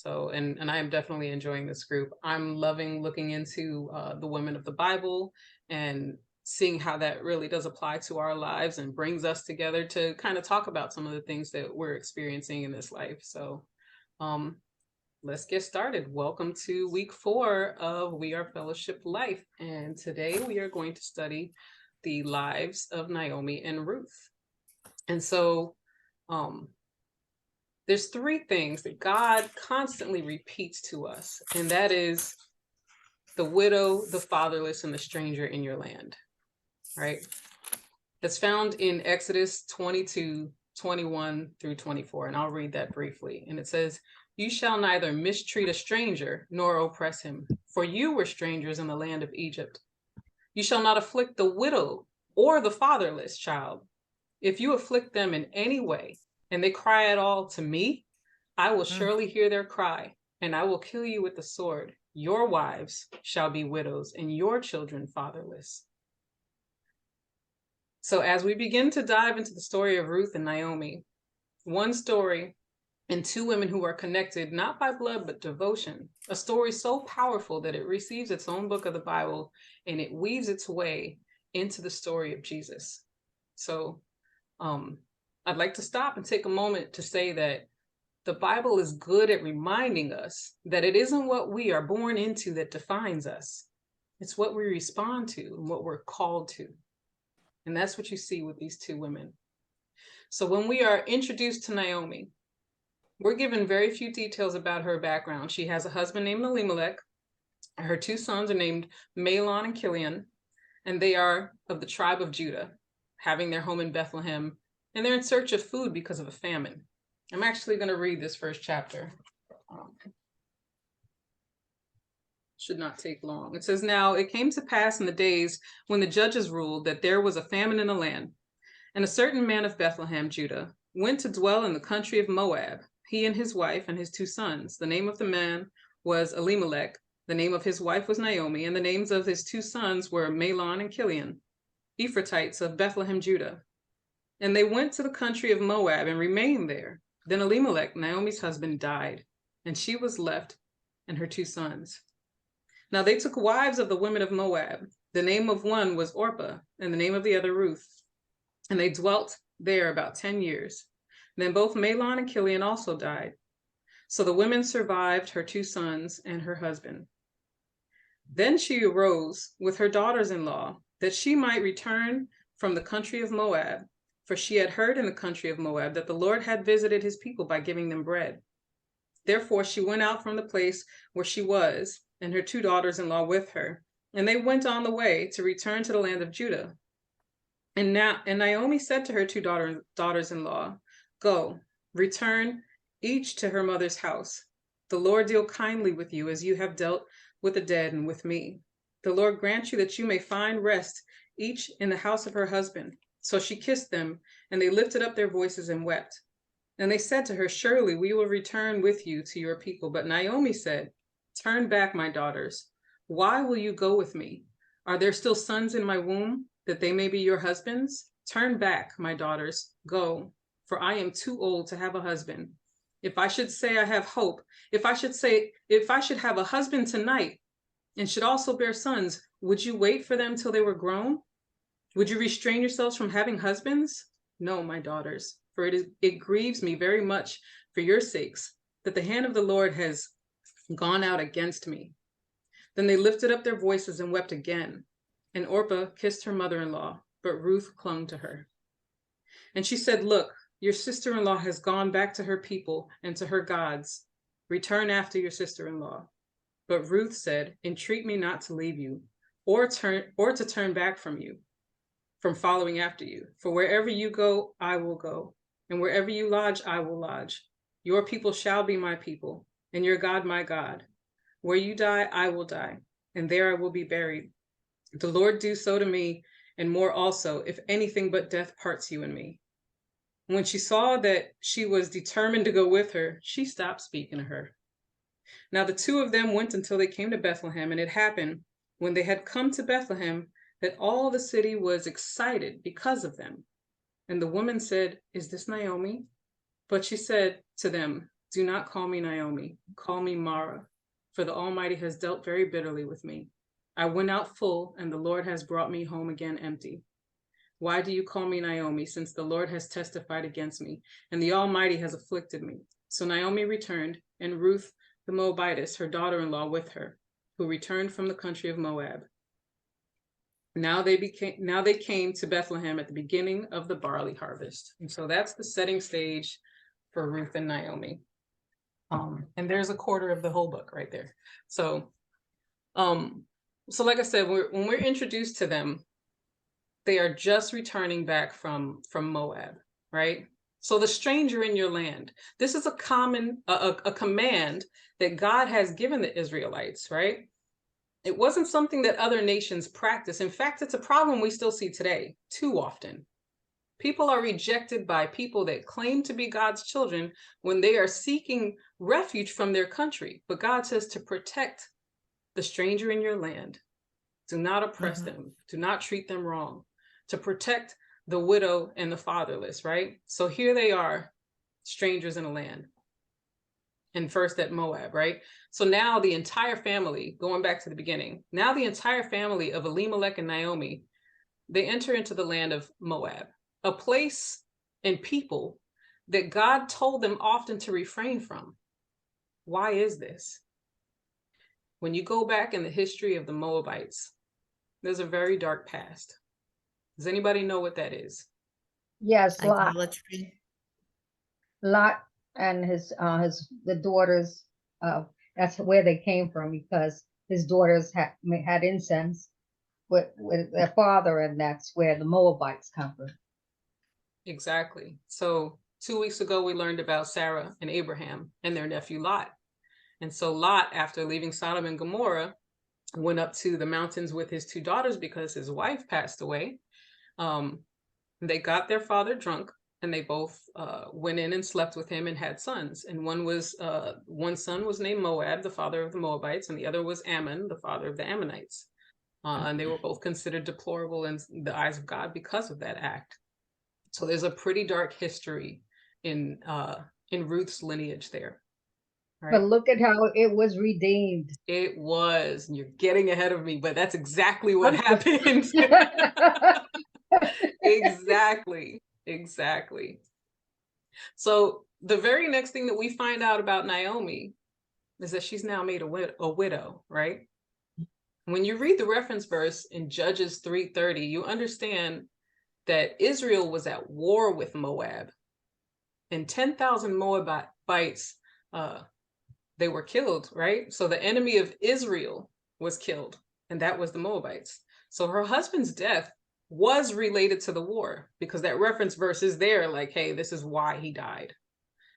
So, and I am definitely enjoying this group. I'm loving looking into the women of the Bible and seeing how that really does apply to our lives and brings us together to kind of talk about some of the things that we're experiencing in this life. So, um, let's get started. Welcome to week 4 of We Are Fellowship Life. And today we are going to study the lives of Naomi and Ruth. And so, um, there's 3 things that God constantly repeats to us, and that is the widow, the fatherless, and the stranger in your land, right? That's found in Exodus 22:21 through 24, and I'll read that briefly. And it says, "You shall neither mistreat a stranger nor oppress him, for you were strangers in the land of Egypt. You shall not afflict the widow or the fatherless child. If you afflict them in any way, and they cry at all to me, I will surely hear their cry, and I will kill you with the sword. Your wives shall be widows, and your children fatherless." So as we begin to dive into the story of Ruth and Naomi, one story and 2 women who are connected not by blood but devotion, a story so powerful that it receives its own book of the Bible and it weaves its way into the story of Jesus. So I'd like to stop and take a moment to say that the Bible is good at reminding us that it isn't what we are born into that defines us. It's what we respond to and what we're called to. And that's what you see with these 2 women. So when we are introduced to Naomi, we're given very few details about her background. She has a husband named Elimelech. Her 2 sons are named Mahlon and Chilion, and they are of the tribe of Judah, having their home in Bethlehem, and they're in search of food because of a famine. I'm actually going to read this first chapter. Should not take long. It says, "Now it came to pass in the days when the judges ruled that there was a famine in the land. And a certain man of Bethlehem, Judah, went to dwell in the country of Moab, he and his wife and his 2 sons. The name of the man was Elimelech, the name of his wife was Naomi, and the names of his 2 sons were Mahlon and Chilion, Ephrathites of Bethlehem, Judah. And they went to the country of Moab and remained there. Then Elimelech, Naomi's husband, died, and she was left and her 2 sons. Now they took wives of the women of Moab. The name of one was Orpah, and the name of the other Ruth. And they dwelt there about 10 years. Then both Mahlon and Chilion also died. So the women survived her 2 sons and her husband. Then she arose with her daughters-in-law, that she might return from the country of Moab, for she had heard in the country of Moab that the Lord had visited his people by giving them bread. Therefore she went out from the place where she was, and her 2 daughters-in-law with her, and they went on the way to return to the land of Judah. And Naomi said to her 2 daughters-in-law, "Go, return each to her mother's house. The Lord deal kindly with you as you have dealt with the dead and with me. The Lord grant you that you may find rest each in the house of her husband." So she kissed them, and they lifted up their voices and wept. And they said to her, "Surely we will return with you to your people." But Naomi said, "Turn back, my daughters. Why will you go with me? Are there still sons in my womb, that they may be your husbands? Turn back, my daughters, go, for I am too old to have a husband. If I should say I have hope, if I should have a husband tonight and should also bear sons, would you wait for them till they were grown? Would you restrain yourselves from having husbands? No, my daughters, for it grieves me very much for your sakes that the hand of the Lord has gone out against me." Then they lifted up their voices and wept again. And Orpah kissed her mother-in-law, but Ruth clung to her. And she said, "Look, your sister-in-law has gone back to her people and to her gods. Return after your sister-in-law." But Ruth said, "Entreat me not to leave you, or to turn back from following after you. For wherever you go, I will go, and wherever you lodge, I will lodge. Your people shall be my people, and your God my God. Where you die, I will die, and there I will be buried. The Lord do so to me, and more also, if anything but death parts you and me." When she saw that she was determined to go with her, she stopped speaking to her. Now the 2 of them went until they came to Bethlehem, and it happened, when they had come to Bethlehem, that all the city was excited because of them. And the woman said, "Is this Naomi?" But she said to them, Do not call me Naomi, call me Mara, for the Almighty has dealt very bitterly with me. I went out full, and the Lord has brought me home again empty. Why do you call me Naomi, since the Lord has testified against me, and the Almighty has afflicted me? So Naomi returned, and Ruth the Moabitess, her daughter-in-law, with her, who returned from the country of Moab. Now they came to Bethlehem at the beginning of the barley harvest. And so that's the setting stage for Ruth and Naomi. And there's a quarter of the whole book right there. So like I said, when we're introduced to them, they are just returning back from Moab, right? So the stranger in your land. This is a command that God has given the Israelites, right? It wasn't something that other nations practice. In fact, it's a problem we still see today too often. People are rejected by people that claim to be God's children when they are seeking refuge from their country. But God says to protect the stranger in your land. Do not oppress them. Do not treat them wrong. To protect the widow and the fatherless, right? So here they are, strangers in a land. And first at Moab, right? So now the entire family, going back to the beginning, now the entire family of Elimelech and Naomi, they enter into the land of Moab, a place and people that God told them often to refrain from. Why is this? When you go back in the history of the Moabites, there's a very dark past. Does anybody know what that is? Yes, Lot. Idolatry. Lot and the daughters. That's where they came from, because his daughters had incense with their father, and that's where the Moabites come from. Exactly. So 2 weeks ago, we learned about Sarah and Abraham and their nephew Lot. And so Lot, after leaving Sodom and Gomorrah, went up to the mountains with his two daughters because his wife passed away. They got their father drunk, and they both went in and slept with him and had sons. And one son was named Moab, the father of the Moabites, and the other was Ammon, the father of the Ammonites. And they were both considered deplorable in the eyes of God because of that act. So there's a pretty dark history in Ruth's lineage there. Right? But look at how it was redeemed. It was. You're getting ahead of me, but that's exactly what happened. Exactly. So the very next thing that we find out about Naomi is that she's now made a widow, right? When you read the reference verse in Judges 3:30, you understand that Israel was at war with Moab, and 10,000 Moabites, they were killed, right? So the enemy of Israel was killed, and that was the Moabites. So her husband's death was related to the war, because that reference verse is there, like, hey, this is why he died.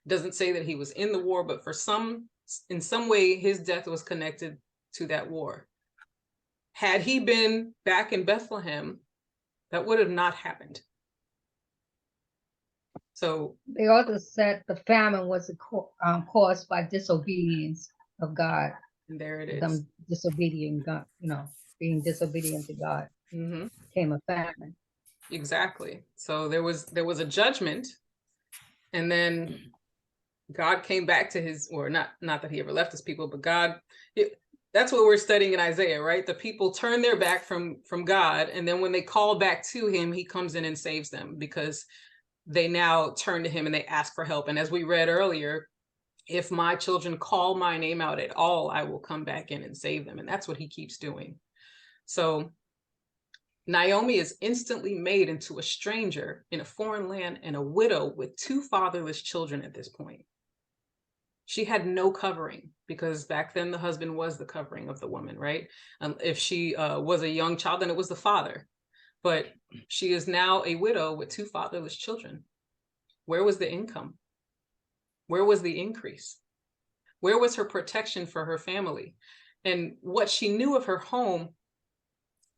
It doesn't say that he was in the war, but in some way, his death was connected to that war. Had he been back in Bethlehem, that would have not happened. So they also said the famine was caused by disobedience of God. And there it is. Them disobedient God, being disobedient to God. Came a famine. Exactly. So there was a judgment, and then God came back to his, or not that he ever left his people, but God, that's what we're studying in Isaiah, right? The people turn their back from God, and then when they call back to him, he comes in and saves them, because they now turn to him and they ask for help. And as we read earlier, if my children call my name out at all, I will come back in and save them. And that's what he keeps doing. So Naomi is instantly made into a stranger in a foreign land and a widow with two fatherless children at this point. She had no covering, because back then the husband was the covering of the woman, right? If she was a young child, then it was the father. But she is now a widow with two fatherless children. Where was the income? Where was the increase? Where was her protection for her family? And what she knew of her home,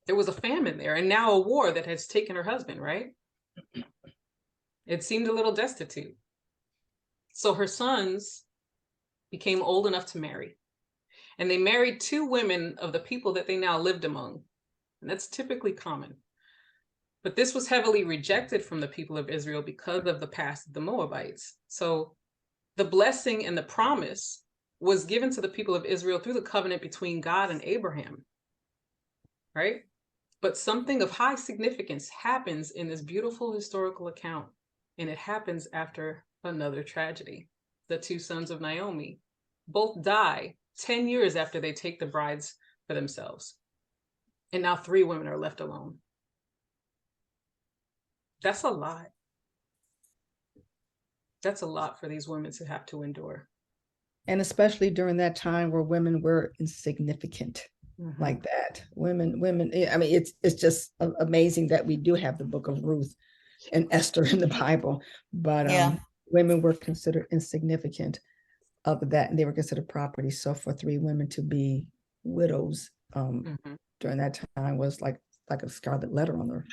there was a famine there, and now a war that has taken her husband, right? It seemed a little destitute. So her sons became old enough to marry, and they married two women of the people that they now lived among. And that's typically common. But this was heavily rejected from the people of Israel because of the past of the Moabites. So The blessing and the promise was given to the people of Israel through the covenant between God and Abraham, right? But something of high significance happens in this beautiful historical account, and it happens after another tragedy. The two sons of Naomi both die 10 years after they take the brides for themselves. And now 3 women are left alone. That's a lot. That's a lot for these women to have to endure. And especially during that time where women were insignificant like that. Women, I mean, it's just amazing that we do have the book of Ruth and Esther in the Bible, but women were considered insignificant of that, and they were considered property. So for 3 women to be widows during that time was like a scarlet letter on their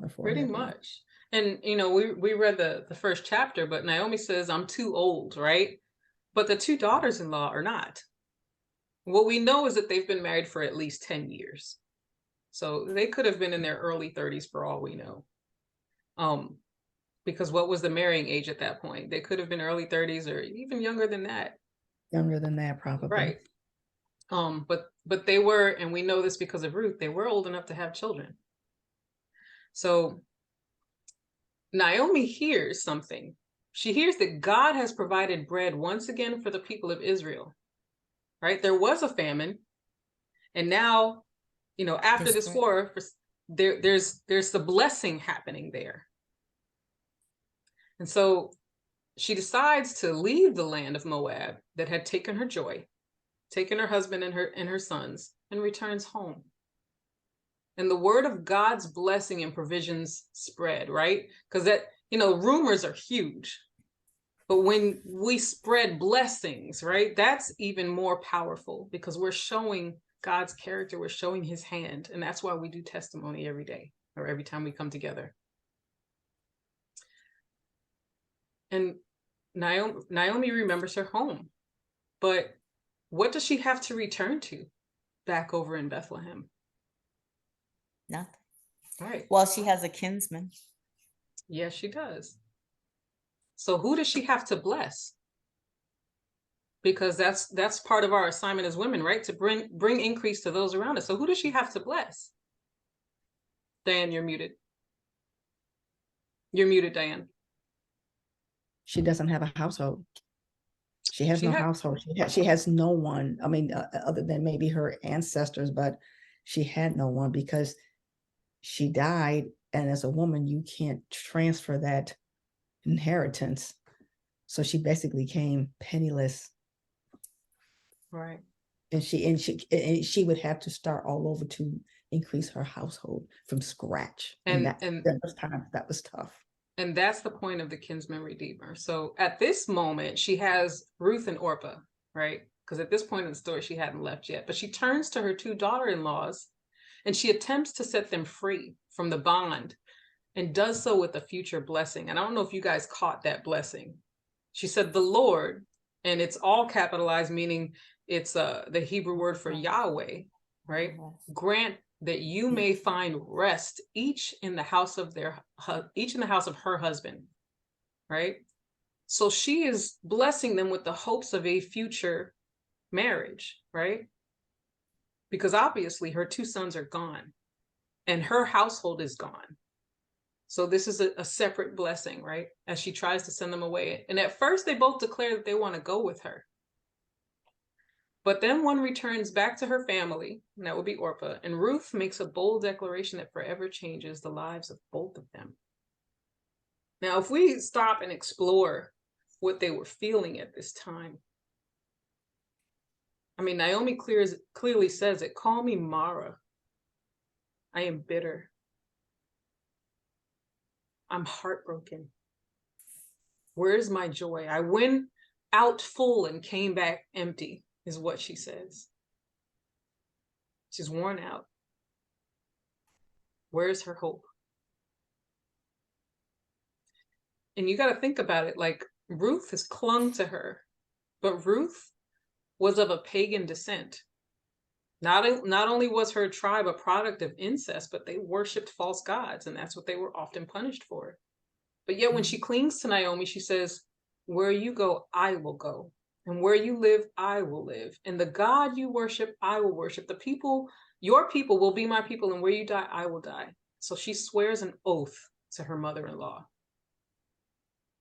forehead. Pretty much. And we read the first chapter, but Naomi says, I'm too old, right? But the 2 daughters-in-law are not. What we know is that they've been married for at least 10 years. So they could have been in their early 30s for all we know. Because what was the marrying age at that point? They could have been early 30s or even younger than that. Younger than that, probably. Right. But they were, and we know this because of Ruth, they were old enough to have children. So Naomi hears something. She hears that God has provided bread once again for the people of Israel, right? There was a famine, and now, after this war, there's the blessing happening there. And so she decides to leave the land of Moab that had taken her joy, taken her husband and her sons, and returns home. And the word of God's blessing and provisions spread, right? Because rumors are huge. But when we spread blessings, right, that's even more powerful because we're showing God's character, we're showing his hand. And that's why we do testimony every day or every time we come together. And Naomi remembers her home. But what does she have to return to back over in Bethlehem? Nothing. Right. Well, she has a kinsman. Yes, she does. So who does she have to bless? Because that's part of our assignment as women, right? To bring increase to those around us. So who does she have to bless? Diane, you're muted. You're muted, Diane. She doesn't have a household. She has no household. She has no one. I mean, other than maybe her ancestors, but she had no one because she died. And as a woman, you can't transfer that inheritance. So she basically came penniless. Right. And she would have to start all over to increase her household from scratch. And that was tough. And that's the point of the kinsman redeemer. So at this moment, she has Ruth and Orpah, right? Because at this point in the story, she hadn't left yet. But she turns to her 2 daughter-in-laws and she attempts to set them free from the bond and does so with a future blessing. And I don't know if you guys caught that blessing. She said, the Lord, and it's all capitalized, meaning it's the Hebrew word for Yahweh, right? Grant that you may find rest, each in the house of her husband, right? So she is blessing them with the hopes of a future marriage, right? Because obviously her 2 sons are gone and her household is gone. So this is a separate blessing, right? As she tries to send them away. And at first they both declare that they want to go with her. But then one returns back to her family, and that would be Orpah. And Ruth makes a bold declaration that forever changes the lives of both of them. Now, if we stop and explore what they were feeling at this time, I mean, Naomi clearly says it, call me Mara. I am bitter. I'm heartbroken. Where's my joy? I went out full and came back empty, is what she says. She's worn out. Where's her hope? And you got to think about it, like Ruth has clung to her, but Ruth was of a pagan descent. Not only was her tribe a product of incest, but they worshiped false gods, and that's what they were often punished for. But yet when she clings to Naomi, she says, Where you go, I will go. And where you live, I will live. And the God you worship, I will worship. The people, your people will be my people. And where you die, I will die. So she swears an oath to her mother-in-law.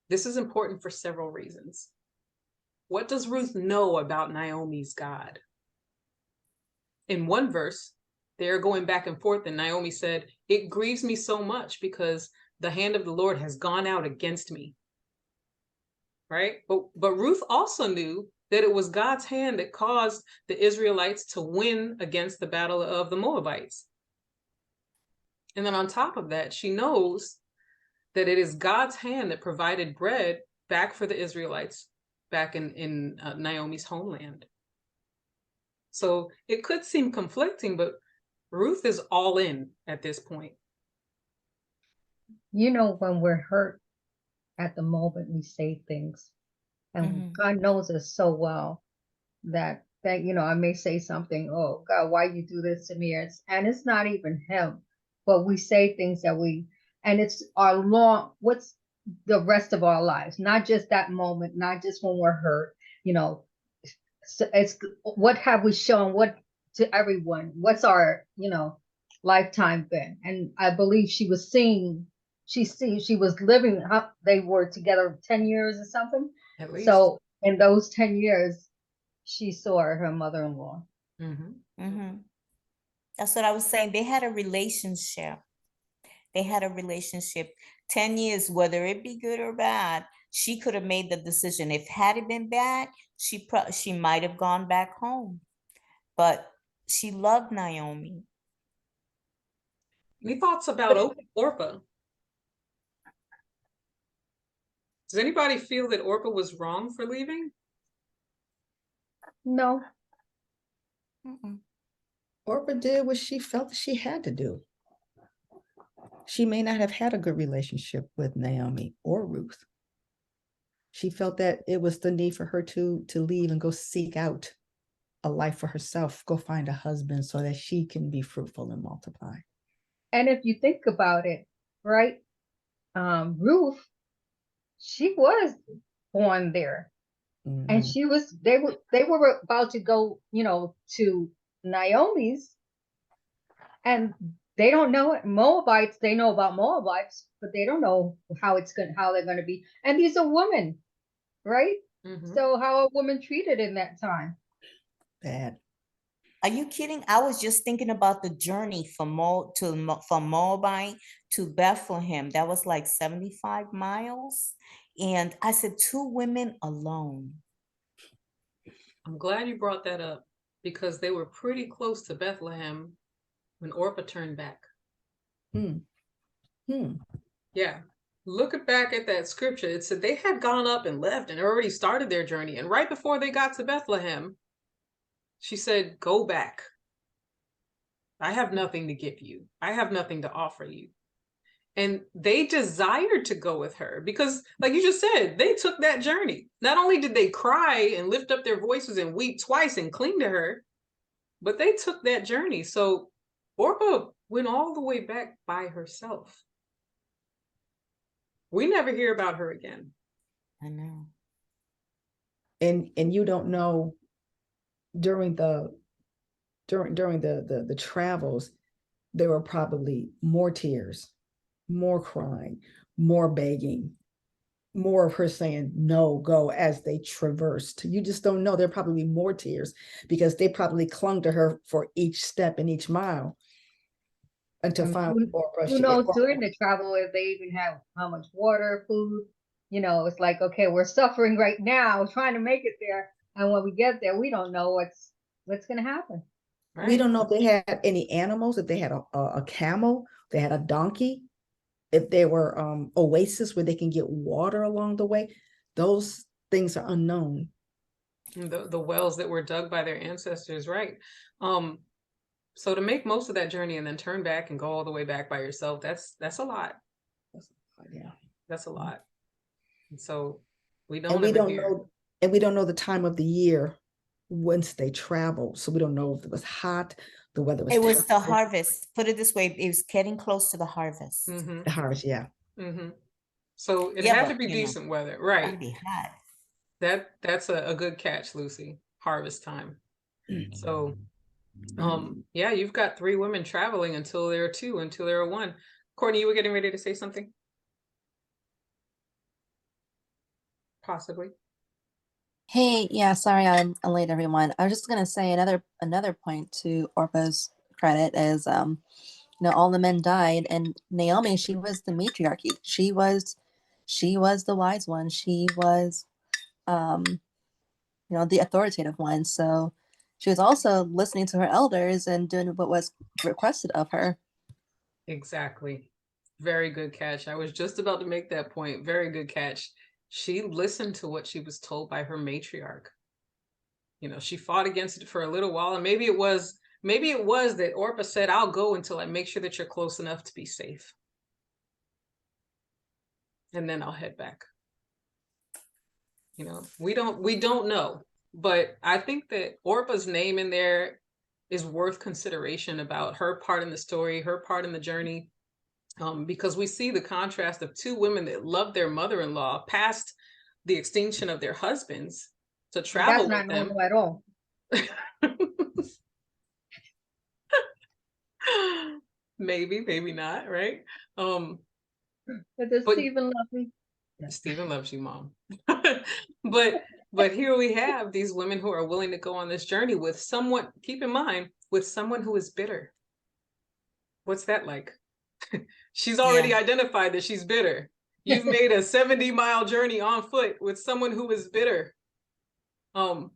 This is important for several reasons. What does Ruth know about Naomi's God? In one verse, they're going back and forth, and Naomi said, "It grieves me so much because the hand of the Lord has gone out against me." Right? But Ruth also knew that it was God's hand that caused the Israelites to win against the battle of the Moabites. And then on top of that, she knows that it is God's hand that provided bread back for the Israelites back in Naomi's homeland. So it could seem conflicting, but Ruth is all in at this point. You know, when we're hurt at the moment, we say things. And God knows us so well that you know, I may say something, oh God, why you do this to me? And it's not even him, but we say things and it's what's the rest of our lives, not just that moment, not just when we're hurt, you know. So it's what have we shown what to everyone? What's our, you know, lifetime been? And I believe she was seeing, she was living, they were together 10 years or something. At least. So in those 10 years, she saw her mother-in-law. That's what I was saying. They had a relationship. 10 years, whether it be good or bad, she could have made the decision. If had it been bad, she might have gone back home. But she loved Naomi. Any thoughts about Orpah? Does anybody feel that Orpah was wrong for leaving? No. Orpah did what she felt that she had to do. She may not have had a good relationship with Naomi or Ruth. She felt that it was the need for her to leave and go seek out a life for herself, go find a husband so that she can be fruitful and multiply. And if you think about it, right, Ruth, she was born there. And they were about to go, you know, to Naomi's, and they don't know it. Moabites, they know about Moabites, but they don't know how they're gonna be. And these are women, right? So how a woman treated in that time? Bad. Are you kidding? I was just thinking about the journey from Moabite to Bethlehem. That was like 75 miles. And I said, 2 women alone. I'm glad you brought that up because they were pretty close to Bethlehem when Orpah turned back. Yeah. Look back at that scripture. It said they had gone up and left and already started their journey. And right before they got to Bethlehem, she said, "Go back. I have nothing to give you. I have nothing to offer you." And they desired to go with her because, like you just said, they took that journey. Not only did they cry and lift up their voices and weep twice and cling to her, but they took that journey. So Orpah went all the way back by herself. We never hear about her again. I know. And you don't know during the travels, there were probably more tears, more crying, more begging, more of her saying, "No, go," as they traversed. You just don't know. There are probably more tears because they probably clung to her for each step and each mile until finally Who knows during the travel if they even have how much water, food. You know, it's like, okay, we're suffering right now, trying to make it there. And when we get there, we don't know what's gonna happen. Right? We don't know if they had any animals, if they had a camel, they had a donkey, if there were oases where they can get water along the way. Those things are unknown. The wells that were dug by their ancestors, right? So to make most of that journey and then turn back and go all the way back by yourself, that's a lot. Yeah, that's a lot. And so we don't know, and we don't know the time of the year once they travel. So we don't know if it was hot, the weather was. It was the harvest. Put it this way, it was getting close to the harvest. The harvest, yeah. So it Yeah, had to but be you know, decent weather, gotta right? be hot. That's a good catch, Lucy. Harvest time. So yeah, you've got 3 women traveling until there are 2, until there are 1. Courtney, you were getting ready to say something? Possibly. Hey, yeah, sorry I'm late, everyone. I was just gonna say another point to Orpa's credit is all the men died, and Naomi, she was the matriarchy. She was the wise one. She was the authoritative one. So she was also listening to her elders and doing what was requested of her. Exactly. Very good catch. I was just about to make that point. Very good catch. She listened to what she was told by her matriarch. She fought against it for a little while, and maybe it was that Orpah said, "I'll go until I make sure that you're close enough to be safe. And then I'll head back." We don't know, but I think that Orpah's name in there is worth consideration about her part in the story, her part in the journey. Because we see the contrast of 2 women that loved their mother-in-law past the extinction of their husbands to That's travel with not them. normal at all. Maybe not, right? But does But Stephen love me? Stephen loves you, Mom. but here we have these women who are willing to go on this journey with someone, keep in mind, with someone who is bitter. What's that like? She's already Yeah. identified that she's bitter. You've made a 70-mile journey on foot with someone who is bitter. But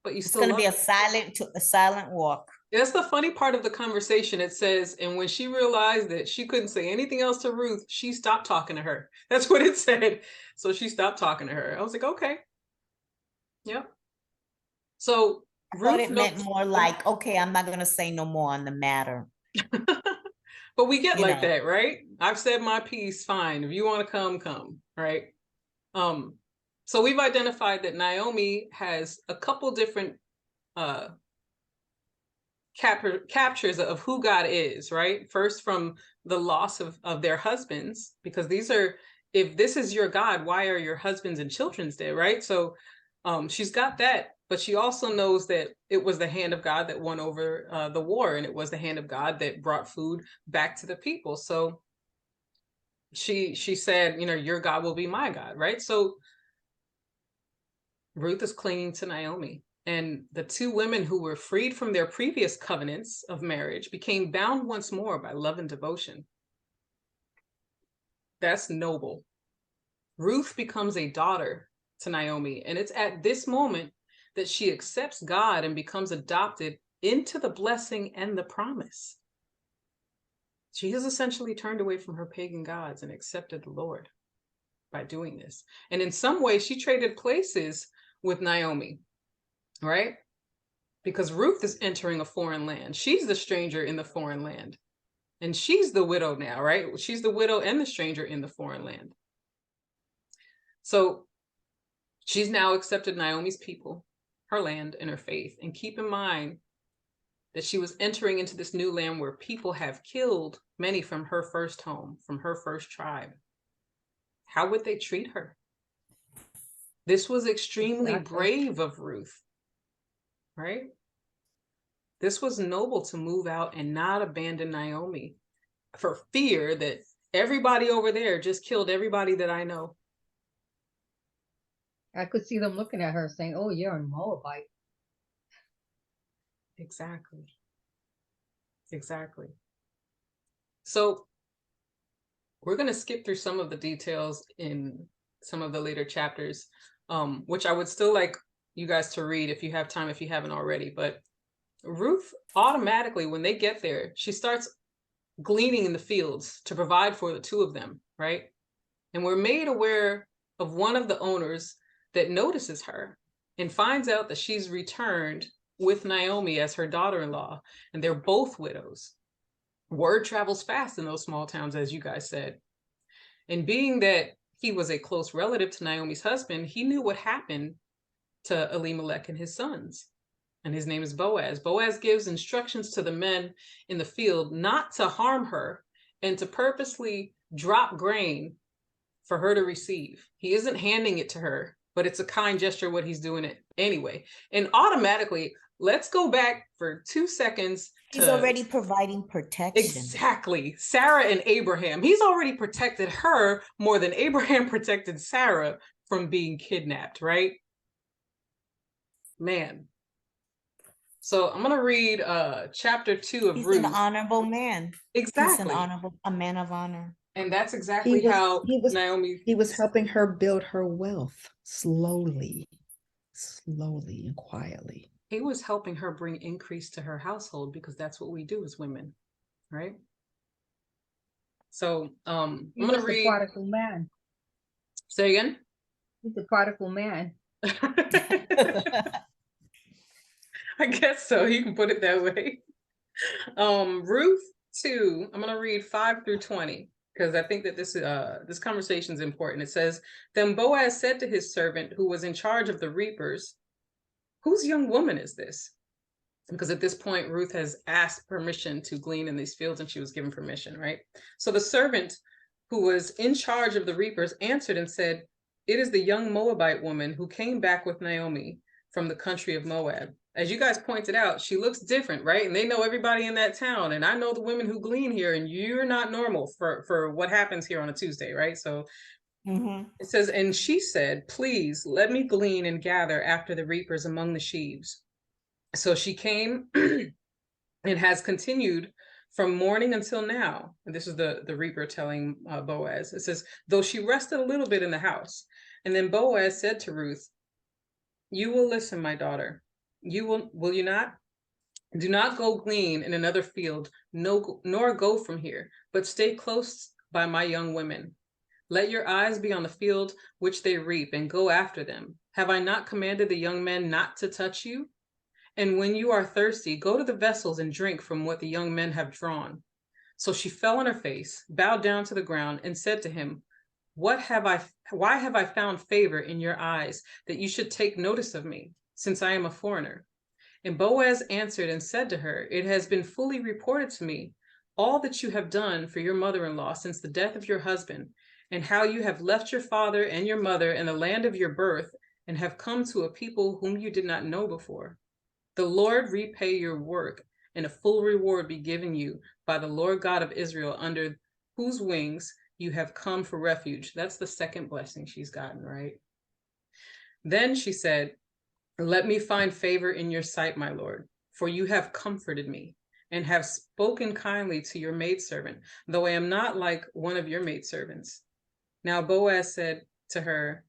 you It's still gonna love be her. a silent walk. That's the funny part of the conversation. It says, and when she realized that she couldn't say anything else to Ruth, she stopped talking to her. That's what it said. So she stopped talking to her. I was like, okay. Yep. So I thought Ruth it meant knows, more like, okay, I'm not gonna say no more on the matter. but we get You like know, that, right? I've said my piece, fine. If you want to come, right? Um, so we've identified that Naomi has a couple different uh captures of who God is, right? First, from the loss of their husbands, because if this is your God, why are your husbands and children's dead, right? So she's got that, but she also knows that it was the hand of God that won over the war, and it was the hand of God that brought food back to the people. So she said, your God will be my God, right? So Ruth is clinging to Naomi. And the 2 women who were freed from their previous covenants of marriage became bound once more by love and devotion. That's noble. Ruth becomes a daughter to Naomi. And it's at this moment that she accepts God and becomes adopted into the blessing and the promise. She has essentially turned away from her pagan gods and accepted the Lord by doing this. And in some ways, she traded places with Naomi, right? Because Ruth is entering a foreign land. She's the stranger in the foreign land. And she's the widow now, right? She's the widow and the stranger in the foreign land. So she's now accepted Naomi's people, her land, and her faith. And keep in mind that she was entering into this new land where people have killed many from her first home, from her first tribe. How would they treat her? This was extremely brave of Ruth, right? This was noble to move out and not abandon Naomi for fear that everybody over there just killed everybody that I know. I could see them looking at her saying, "Oh, you're a Moabite." Exactly. Exactly. So we're going to skip through some of the details in some of the later chapters, which I would still like you guys to read if you have time, if you haven't already. But Ruth automatically, when they get there, she starts gleaning in the fields to provide for the 2 of them, right? And we're made aware of one of the owners that notices her and finds out that she's returned with Naomi as her daughter-in-law, and they're both widows. Word travels fast in those small towns, as you guys said. And being that he was a close relative to Naomi's husband, he knew what happened to Elimelech and his sons. And his name is Boaz. Boaz gives instructions to the men in the field not to harm her and to purposely drop grain for her to receive. He isn't handing it to her, but it's a kind gesture what he's doing it anyway. And automatically, let's go back for 2 seconds. He's already providing protection. Exactly. Sarah and Abraham. He's already protected her more than Abraham protected Sarah from being kidnapped, right? Man. So I'm going to read chapter 2 of He's Ruth. an honorable man. Exactly. He's a man of honor. And that's exactly how Naomi. He was helping her build her wealth slowly and quietly. He was helping her bring increase to her household, because that's what we do as women, right? So I'm going to read. Prodigal man. Say again? He's a prodigal man. I guess so. You can put it that way. Ruth 2, I'm going to read 5 through 20, because I think that this conversation is important. It says, then Boaz said to his servant who was in charge of the reapers, whose young woman is this? Because at this point, Ruth has asked permission to glean in these fields, and she was given permission, right? So the servant who was in charge of the reapers answered and said, it is the young Moabite woman who came back with Naomi from the country of Moab. As you guys pointed out, she looks different, right? And they know everybody in that town. And I know the women who glean here, and you're not normal for what happens here on a Tuesday, right? So it says, and she said, please let me glean and gather after the reapers among the sheaves. So she came and has continued from morning until now. And this is the reaper telling Boaz. It says, though she rested a little bit in the house. And then Boaz said to Ruth, you will listen, my daughter. You will you not? Do not go glean in another field, nor go from here, but stay close by my young women. Let your eyes be on the field which they reap, and go after them. Have I not commanded the young men not to touch you? And when you are thirsty, go to the vessels and drink from what the young men have drawn. So she fell on her face, bowed down to the ground, and said to him, why have I found favor in your eyes, that you should take notice of me, since I am a foreigner? And Boaz answered and said to her, it has been fully reported to me, all that you have done for your mother-in-law since the death of your husband, and how you have left your father and your mother in the land of your birth, and have come to a people whom you did not know before. The Lord repay your work, and a full reward be given you by the Lord God of Israel, under whose wings you have come for refuge. That's the second blessing she's gotten, right? Then she said, let me find favor in your sight, my Lord, for you have comforted me and have spoken kindly to your maidservant, though I am not like one of your maidservants. Now Boaz said to her,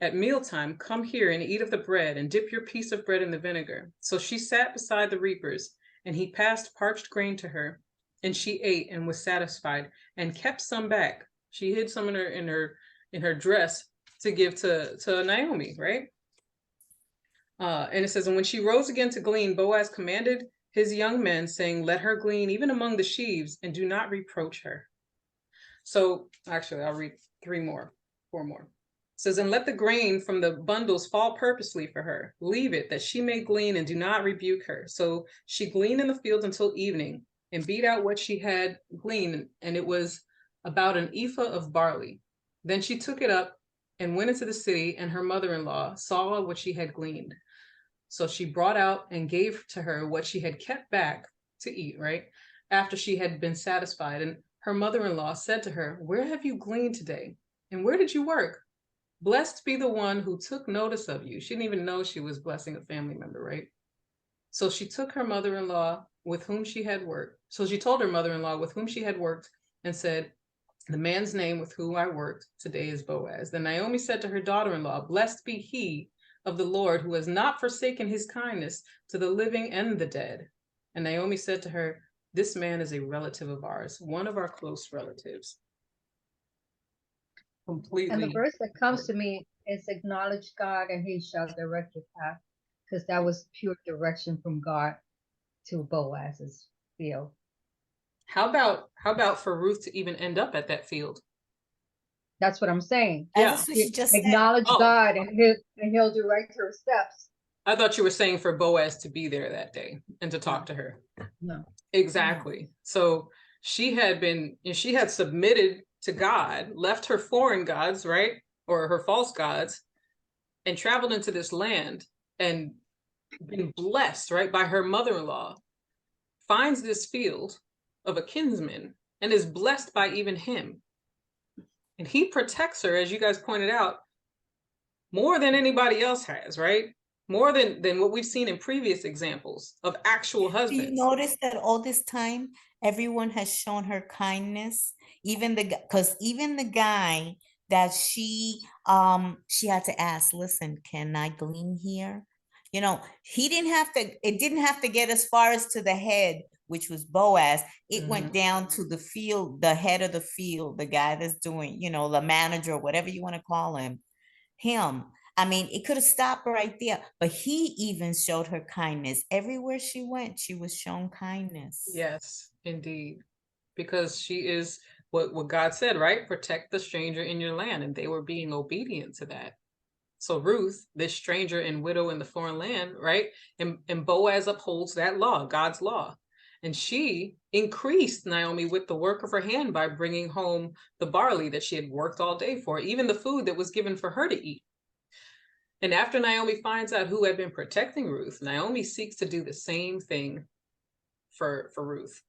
at mealtime, come here and eat of the bread, and dip your piece of bread in the vinegar. So she sat beside the reapers, and he passed parched grain to her, and she ate and was satisfied, and kept some back. She hid some in her dress to give to Naomi, right? And it says, and when she rose again to glean, Boaz commanded his young men, saying, let her glean even among the sheaves, and do not reproach her. So actually, I'll read 4 more. It says, and let the grain from the bundles fall purposely for her. Leave it, that she may glean, and do not rebuke her. So she gleaned in the fields until evening, and beat out what she had gleaned, and it was about an ephah of barley. Then she took it up and went into the city, and her mother-in-law saw what she had gleaned. So she brought out and gave to her what she had kept back to eat, right? After she had been satisfied. And her mother-in-law said to her, where have you gleaned today? And where did you work? Blessed be the one who took notice of you. She didn't even know she was blessing a family member, right? So she took her mother-in-law with whom she had worked. So she told her mother-in-law with whom she had worked and said, the man's name with whom I worked today is Boaz. Then Naomi said to her daughter-in-law, blessed be he of the Lord who has not forsaken his kindness to the living and the dead. And Naomi said to her, this man is a relative of ours, one of our close relatives. Completely. And the verse that comes to me is acknowledge God and he shall direct your path, because that was pure direction from God to Boaz's field. How about for Ruth to even end up at that field? That's what I'm saying. Yeah. That's what she just Acknowledge said. God and he'll direct her steps. I thought you were saying for Boaz to be there that day and to talk to her. No. Exactly. So she had submitted to God, left her foreign gods, right? Or her false gods, and traveled into this land and been blessed, right, by her mother-in-law, finds this field of a kinsman and is blessed by even him. And he protects her, as you guys pointed out, more than anybody else has, right? More than what we've seen in previous examples of actual Do you husbands. notice that all this time, everyone has shown her kindness? Even because even the guy that she had to ask, listen, can I glean here? You know, he didn't have to, it didn't have to get as far as to the head, which was Boaz. It went down to the field, the head of the field, the guy that's doing, you know, the manager, whatever you want to call him. I mean, it could have stopped right there, but he even showed her kindness. Everywhere she went, she was shown kindness. Yes, indeed. Because she is what God said, right? Protect the stranger in your land. And they were being obedient to that. So Ruth, this stranger and widow in the foreign land, right? And Boaz upholds that law, God's law. And she increased Naomi with the work of her hand by bringing home the barley that she had worked all day for, even the food that was given for her to eat. And after Naomi finds out who had been protecting Ruth, Naomi seeks to do the same thing for Ruth.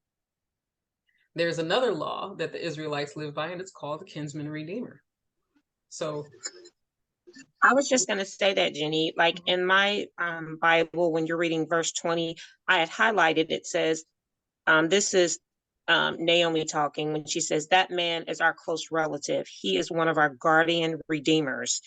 There's another law that the Israelites live by, and it's called the kinsman redeemer. So I was just going to say that, Jenny, like in my Bible, when you're reading verse 20, I had highlighted, it says, this is Naomi talking when she says, that man is our close relative. He is one of our guardian redeemers.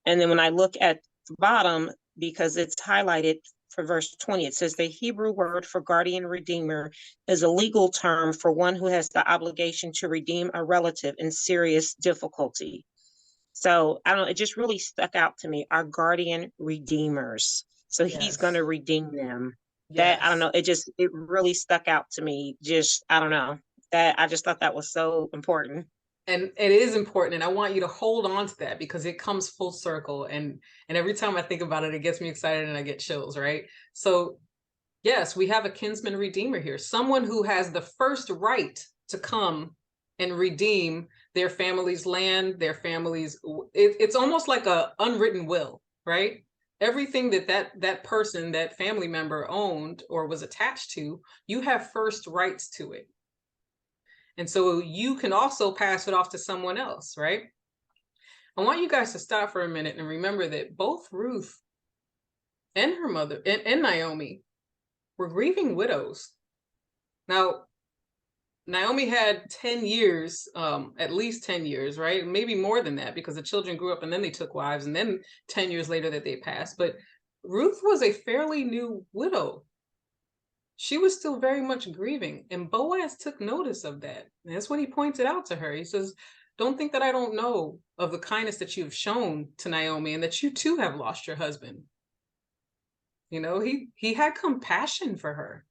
And then when I look at the bottom, because it's highlighted for verse 20, it says the Hebrew word for guardian redeemer is a legal term for one who has the obligation to redeem a relative in serious difficulty. So I don't know, it just really stuck out to me, our guardian redeemers. So he's going to redeem them. That, I don't know, it really stuck out to me. Just, I don't know, that I just thought that was so important. And it is important, and I want you to hold on to that because it comes full circle, and every time I think about it, it gets me excited and I get chills, right? So yes, we have a kinsman redeemer here, someone who has the first right to come and redeem their family's land, their family's, it's almost like a unwritten will, right? Everything that person, that family member owned or was attached to, you have first rights to it. And so you can also pass it off to someone else, right? I want you guys to stop for a minute and remember that both Ruth and her mother and Naomi were grieving widows. Now, Naomi had 10 years, at least 10 years, right? Maybe more than that, because the children grew up and then they took wives, and then 10 years later that they passed. But Ruth was a fairly new widow. She was still very much grieving, and Boaz took notice of that. And that's when he pointed out to her. He says, don't think that I don't know of the kindness that you have shown to Naomi, and that you too have lost your husband. You know, he had compassion for her.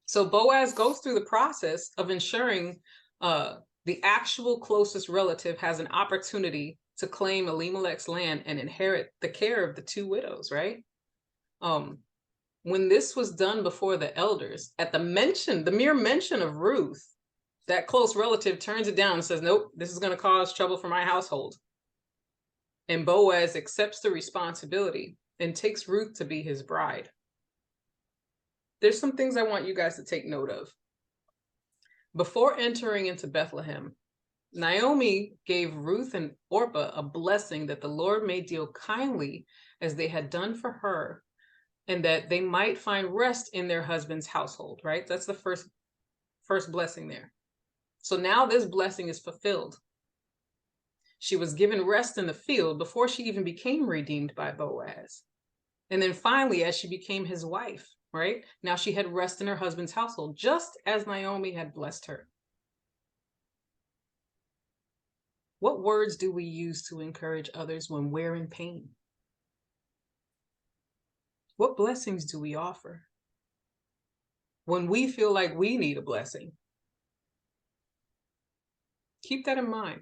So Boaz goes through the process of ensuring the actual closest relative has an opportunity to claim Elimelech's land and inherit the care of the two widows, right? When this was done before the elders, at the mere mention of Ruth, that close relative turns it down and says, nope, this is going to cause trouble for my household. And Boaz accepts the responsibility and takes Ruth to be his bride. There's some things I want you guys to take note of. Before entering into Bethlehem, Naomi gave Ruth and Orpah a blessing that the Lord may deal kindly as they had done for her, and that they might find rest in their husband's household, right? That's the first blessing there. So now this blessing is fulfilled. She was given rest in the field before she even became redeemed by Boaz. And then finally, as she became his wife, right? Now she had rest in her husband's household, just as Naomi had blessed her. What words do we use to encourage others when we're in pain? What blessings do we offer when we feel like we need a blessing? Keep that in mind.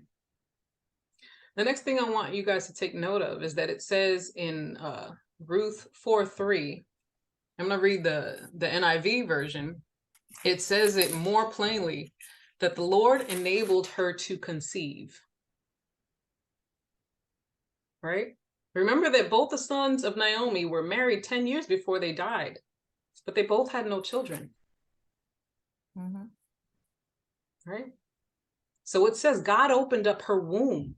The next thing I want you guys to take note of is that it says in Ruth 4:3, I'm going to read the NIV version. It says it more plainly that the Lord enabled her to conceive. Right? Remember that both the sons of Naomi were married 10 years before they died, but they both had no children. Mm-hmm. Right? So it says God opened up her womb.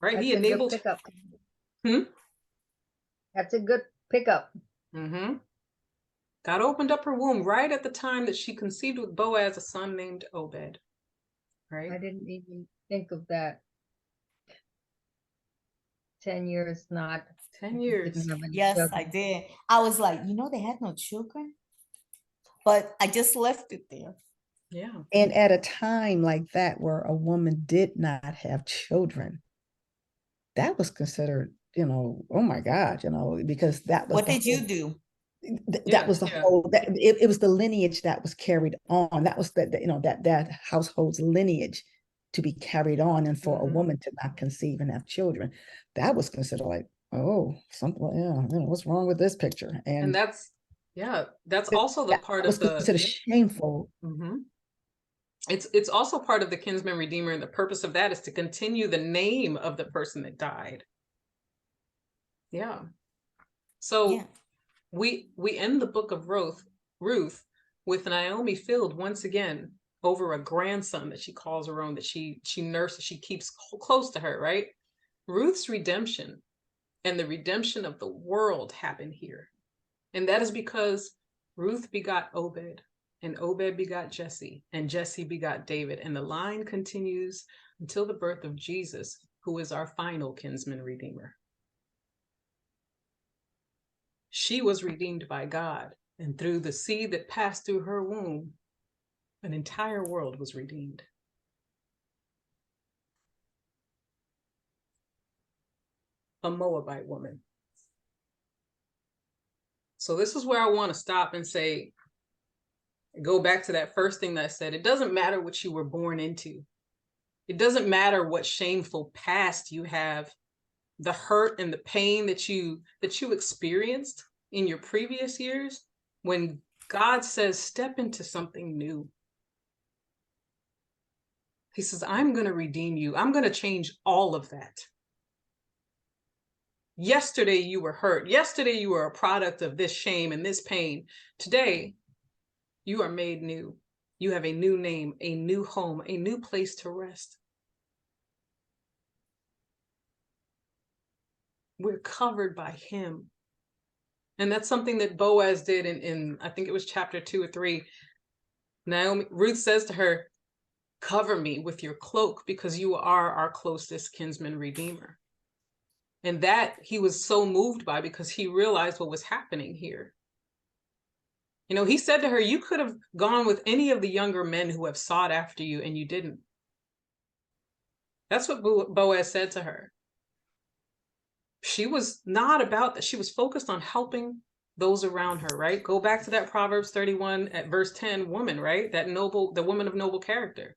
Right? That's He a good enabled. pickup. Hmm? That's a good pickup. Mm-hmm. God opened up her womb right at the time that she conceived with Boaz, a son named Obed. Right? I didn't even think of that. 10 years not. 10 years. Didn't have any Yes, I children. did. I was like, they had no children, but I just left it there. Yeah. And at a time like that where a woman did not have children, that was considered, oh my God, because that was What the did you whole, do? that was the whole, it was the lineage that was carried on. That was that household's lineage to be carried on, and for a woman to not conceive and have children, that was considered like, oh, something, what's wrong with this picture? And that's also the that part was of the. considered shameful. It's also part of the kinsman redeemer, and the purpose of that is to continue the name of the person that died. Yeah. So Yeah. we end the book of Ruth with Naomi filled once again over a grandson that she calls her own, that she nurses, she keeps close to her, right? Ruth's redemption and the redemption of the world happened here. And that is because Ruth begot Obed, and Obed begot Jesse, and Jesse begot David. And the line continues until the birth of Jesus, who is our final kinsman redeemer. She was redeemed by God, and through the seed that passed through her womb, an entire world was redeemed. A Moabite woman. So this is where I want to stop and say, go back to that first thing that I said. It doesn't matter what you were born into. It doesn't matter what shameful past you have, the hurt and the pain that you experienced in your previous years. When God says, step into something new, he says, I'm going to redeem you. I'm going to change all of that. Yesterday you were hurt. Yesterday you were a product of this shame and this pain. Today you are made new. You have a new name, a new home, a new place to rest. We're covered by him. And that's something that Boaz did in I think it was chapter 2 or 3. Ruth says to her, cover me with your cloak because you are our closest kinsman redeemer. And that he was so moved by, because he realized what was happening here. He said to her, you could have gone with any of the younger men who have sought after you, and you didn't. That's what Boaz said to her. She was not about that. She was focused on helping those around her, right? Go back to that Proverbs 31 at verse 10 woman, right? The woman of noble character.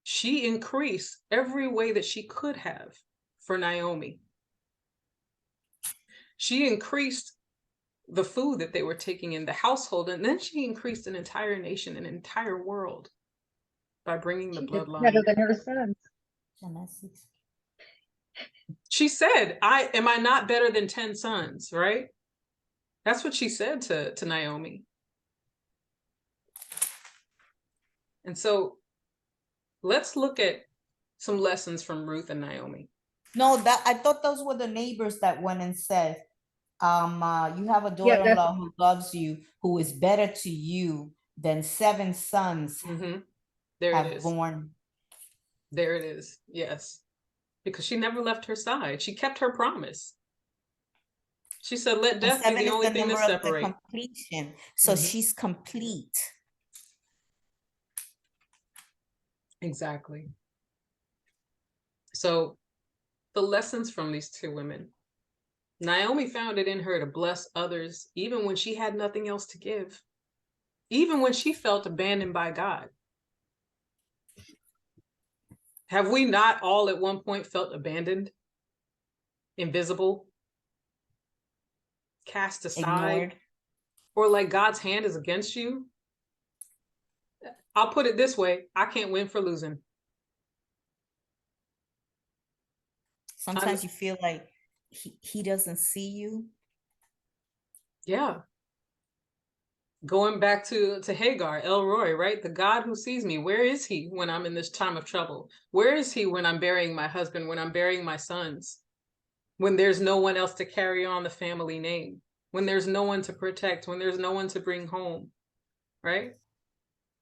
She increased every way that she could have for Naomi. She increased the food that they were taking in the household, and then she increased an entire nation, an entire world, by bringing the She did bloodline. better than her sons. She said, am I not better than 10 sons, right? That's what she said to Naomi. And so let's look at some lessons from Ruth and Naomi. No, I thought those were the neighbors that went and said, you have a Yeah, daughter-in-law who loves you, who is better to you than 7 sons There have it is. born. There it is. Yes. Because she never left her side. She kept her promise. She said, let death be the only thing that separates. Completion. So she's complete. Exactly. So the lessons from these two women. Naomi found it in her to bless others, even when she had nothing else to give, even when she felt abandoned by God. Have we not all at one point felt abandoned, invisible, cast aside, Ignored. or like God's hand is against you? I'll put it this way, I can't win for losing. Sometimes you feel like he doesn't see you. Yeah. Going back to Hagar, Elroy, right? The God who sees me. Where is he when I'm in this time of trouble? Where is he when I'm burying my husband, when I'm burying my sons? When there's no one else to carry on the family name, when there's no one to protect, when there's no one to bring home, right?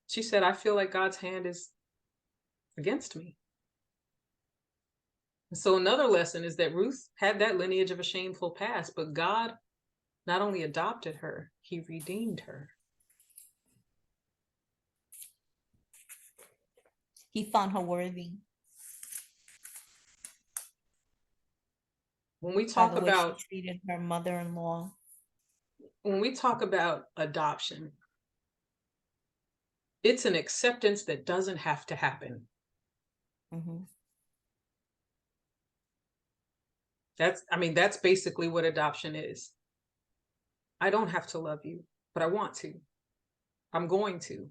She said, I feel like God's hand is against me. And so another lesson is that Ruth had that lineage of a shameful past, but God not only adopted her, he redeemed her. He found her worthy. When we By talk the way she about treated her mother-in-law. when we talk about adoption, it's an acceptance that doesn't have to happen. Mm-hmm. That's basically what adoption is. I don't have to love you, but I want to. I'm going to.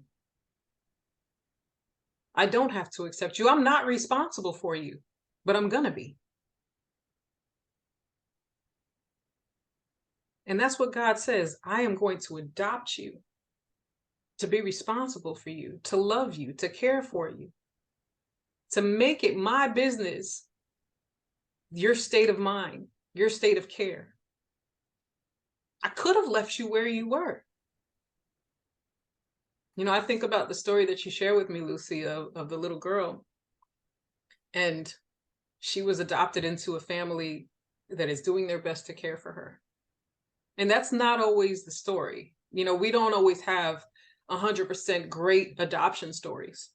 I don't have to accept you. I'm not responsible for you, but I'm going to be. And that's what God says. I am going to adopt you, to be responsible for you, to love you, to care for you, to make it my business, your state of mind, your state of care. I could have left you where you were. You know, I think about the story that you share with me, Lucy, of the little girl. And she was adopted into a family that is doing their best to care for her. And that's not always the story. You know, we don't always have 100% great adoption stories.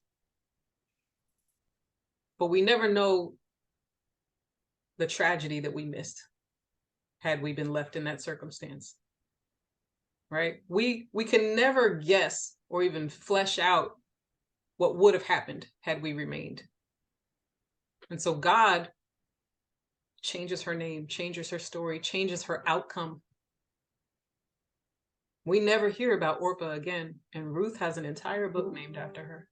But we never know the tragedy that we missed had we been left in that circumstance. Right? We can never guess or even flesh out what would have happened had we remained. And so God changes her name, changes her story, changes her outcome. We never hear about Orpah again, and Ruth has an entire book named after her.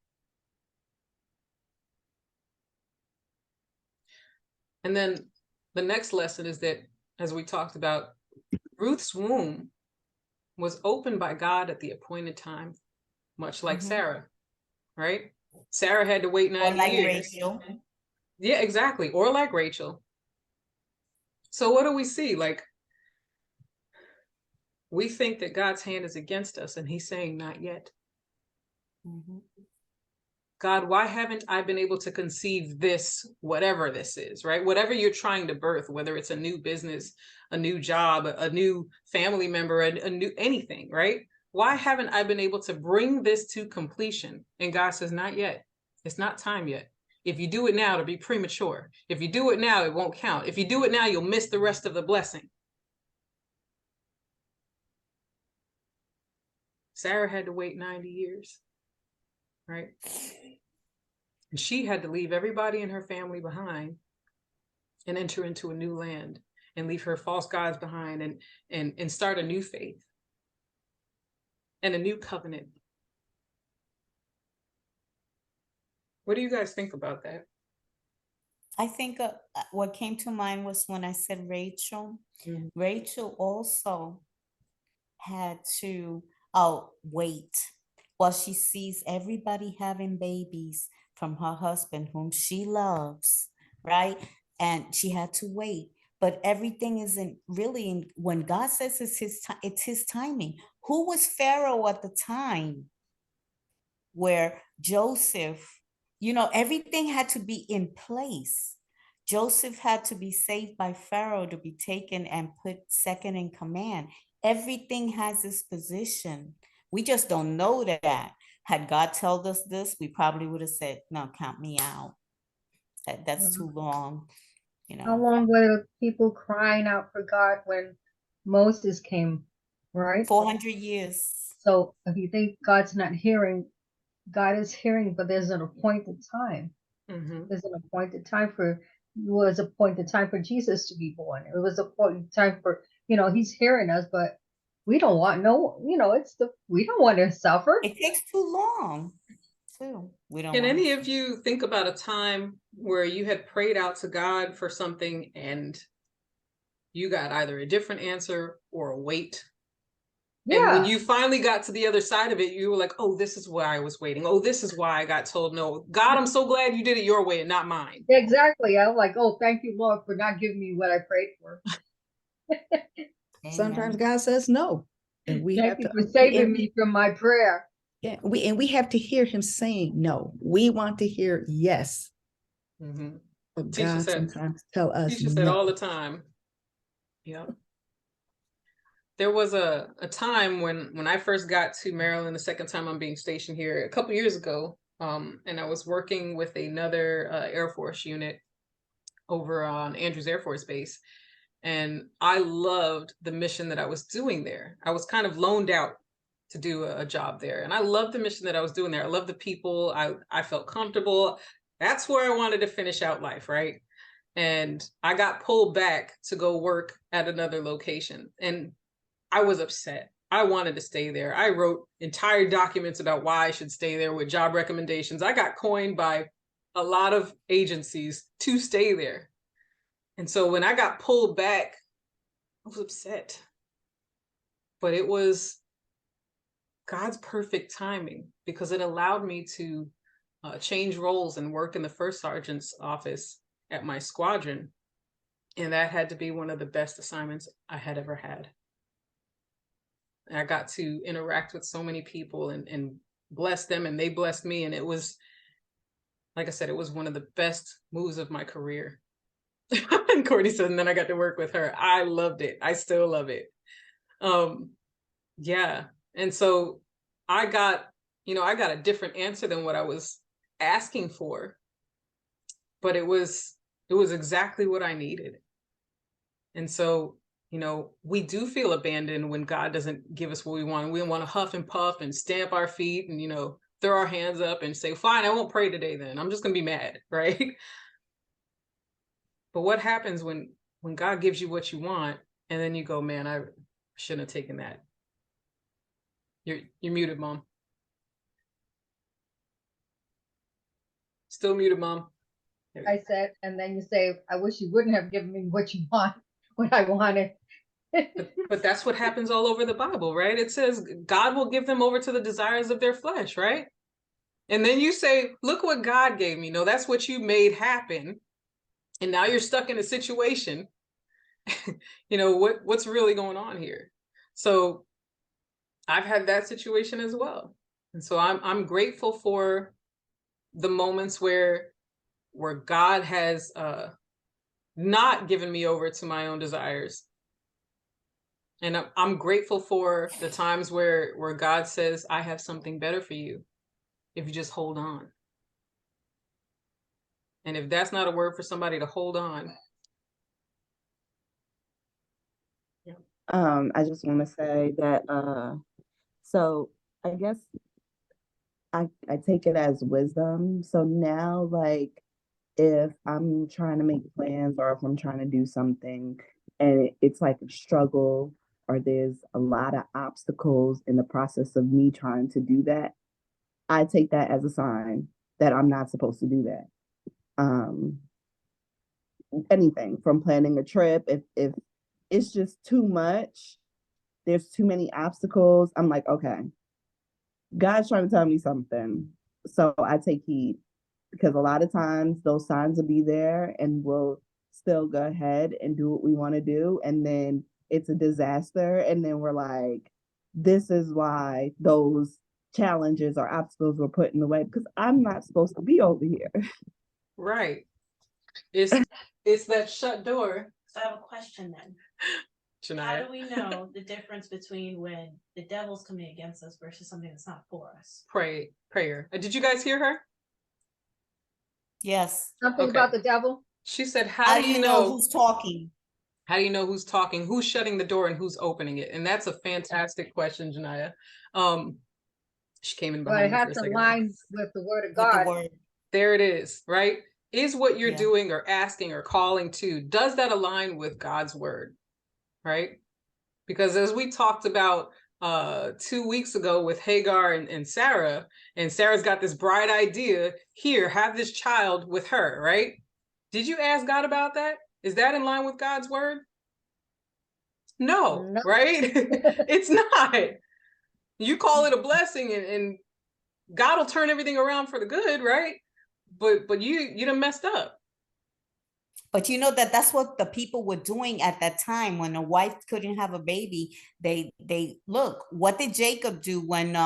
And then the next lesson is that, as we talked about, Ruth's womb was opened by God at the appointed time, much like Sarah, right? Sarah had to wait 90 Or like years. Rachel. Yeah, exactly. Or like Rachel. So what do we see? Like, we think that God's hand is against us, and he's saying, not yet. Mm-hmm. God, why haven't I been able to conceive this, whatever this is, right? Whatever you're trying to birth, whether it's a new business, a new job, a new family member, a new anything, right? Why haven't I been able to bring this to completion? And God says, not yet. It's not time yet. If you do it now, it'll be premature. If you do it now, it won't count. If you do it now, you'll miss the rest of the blessing. Sarah had to wait 90 years, right? And she had to leave everybody in her family behind and enter into a new land and leave her false gods behind and start a new faith and a new covenant. What do you guys think about that? I think what came to mind was when I said Rachel. Mhm. Rachel also had to wait while she sees everybody having babies from her husband whom she loves, right? And she had to wait. But everything isn't really when God says it's his timing. Who was Pharaoh at the time where Joseph, everything had to be in place. Joseph had to be saved by Pharaoh to be taken and put second in command. Everything has its position. We just don't know that. Had God told us this, we probably would have said, no, count me out. That's too long, How long were people crying out for God when Moses came, right? 400 years. So if you think God's not hearing, God is hearing, but there's an appointed time. Mm-hmm. There's an appointed time for Jesus to be born. It was a appointed time for, he's hearing us, but we don't want we don't want to suffer. It takes too long. too. We don't Can want any of you think about a time where you had prayed out to God for something and you got either a different answer or a wait? And when Yeah, you finally got to the other side of it, you were like, oh, this is why I was waiting. Oh, this is why I got told no. God, I'm so glad you did it your way and not mine. exactly. I'm like, oh, thank you, Lord, for not giving me what I prayed for. Sometimes Amen. God says no, and we Thank have you to, for saving me from my prayer. yeah, we have to hear him saying no. We want to hear yes, Mhm. but Teacher God said, sometimes tell us teacher said all no. the time. Yeah. There was a time when I first got to Maryland, the second time I'm being stationed here a couple years ago, and I was working with another Air Force unit over on Andrews Air Force Base, and I loved the mission that I was doing there. I was kind of loaned out to do a job there, and I loved the mission that I was doing there. I loved the people. I felt comfortable. That's where I wanted to finish out life, right? And I got pulled back to go work at another location, and I was upset. I wanted to stay there. I wrote entire documents about why I should stay there with job recommendations. I got coined by a lot of agencies to stay there. And so when I got pulled back, I was upset. But it was God's perfect timing because it allowed me to change roles and work in the first sergeant's office at my squadron. And that had to be one of the best assignments I had ever had. I got to interact with so many people and bless them, and they blessed me. And it was, like I said, it was one of the best moves of my career. And Courtney said, and then I got to work with her. I loved it. I still love it. Yeah. And so I got, I got a different answer than what I was asking for, but it was exactly what I needed. And so, we do feel abandoned when God doesn't give us what we want. We want to huff and puff and stamp our feet and, throw our hands up and say, fine, I won't pray today then. I'm just going to be mad, right? But what happens when God gives you what you want and then you go, man, I shouldn't have taken that. You're muted, Mom. Still muted, Mom. I said, and then you say, I wish you wouldn't have given me what you want, what I wanted. But that's what happens all over the Bible, right? It says God will give them over to the desires of their flesh, right? And then you say, look what God gave me. No, that's what you made happen. And now you're stuck in a situation. What's really going on here? So I've had that situation as well. And so I'm grateful for the moments where God has not given me over to my own desires. And I'm grateful for the times where God says, I have something better for you if you just hold on. And if that's not a word for somebody to hold on. Yeah. I just want to say that, so I guess I take it as wisdom. So now, like, if I'm trying to make plans or if I'm trying to do something and it's like a struggle or there's a lot of obstacles in the process of me trying to do that, I take that as a sign that I'm not supposed to do that. Anything from planning a trip, if it's just too much, there's too many obstacles, I'm like, okay, God's trying to tell me something. So I take heed because a lot of times those signs will be there and we'll still go ahead and do what we want to do. And then it's a disaster. And then we're like, this is why those challenges or obstacles were put in the way because I'm not supposed to be over here. Right. It's that shut door. So I have a question then. How do we know the difference between when the devil's coming against us versus something that's not for us? Prayer. Did you guys hear her? Yes. Something Okay. about the devil. She said, How do you know who's talking? How do you know who's talking? Who's shutting the door and who's opening it? And that's a fantastic question, Janaya. She came in But it behind me for has a to second. line with the word of With the God. word. There it is, right? Is what you're Yeah. doing or asking or calling to, does that align with God's word, right? Because as we talked about 2 weeks ago with Hagar and Sarah, and Sarah's got this bright idea, here, have this child with her, right? Did you ask God about that? Is that in line with God's word? No, No. right? It's not. You call it a blessing, and God will turn everything around for the good, right? But you done messed up. But you know that's what the people were doing at that time when a wife couldn't have a baby. They look, what did Jacob do when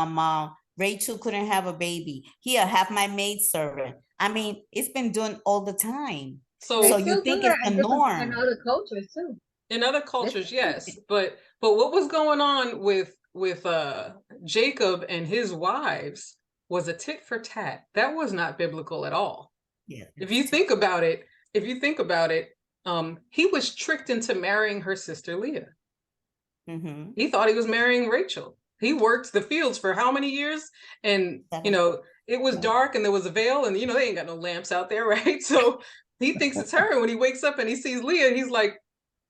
Rachel couldn't have a baby? Here, have my maidservant. I mean, it's been done all the time. So They So still you do think that it's the in different in norm? other cultures too. in other cultures, yes, but what was going on with Jacob and his wives was a tit for tat. That was not biblical at all. Yeah. If you think about it, he was tricked into marrying her sister Leah. Mm-hmm. He thought he was marrying Rachel. He worked the fields for how many years? And, 7. It was dark and there was a veil and, they ain't got no lamps out there, right? So he thinks it's her. And when he wakes up and he sees Leah, he's like,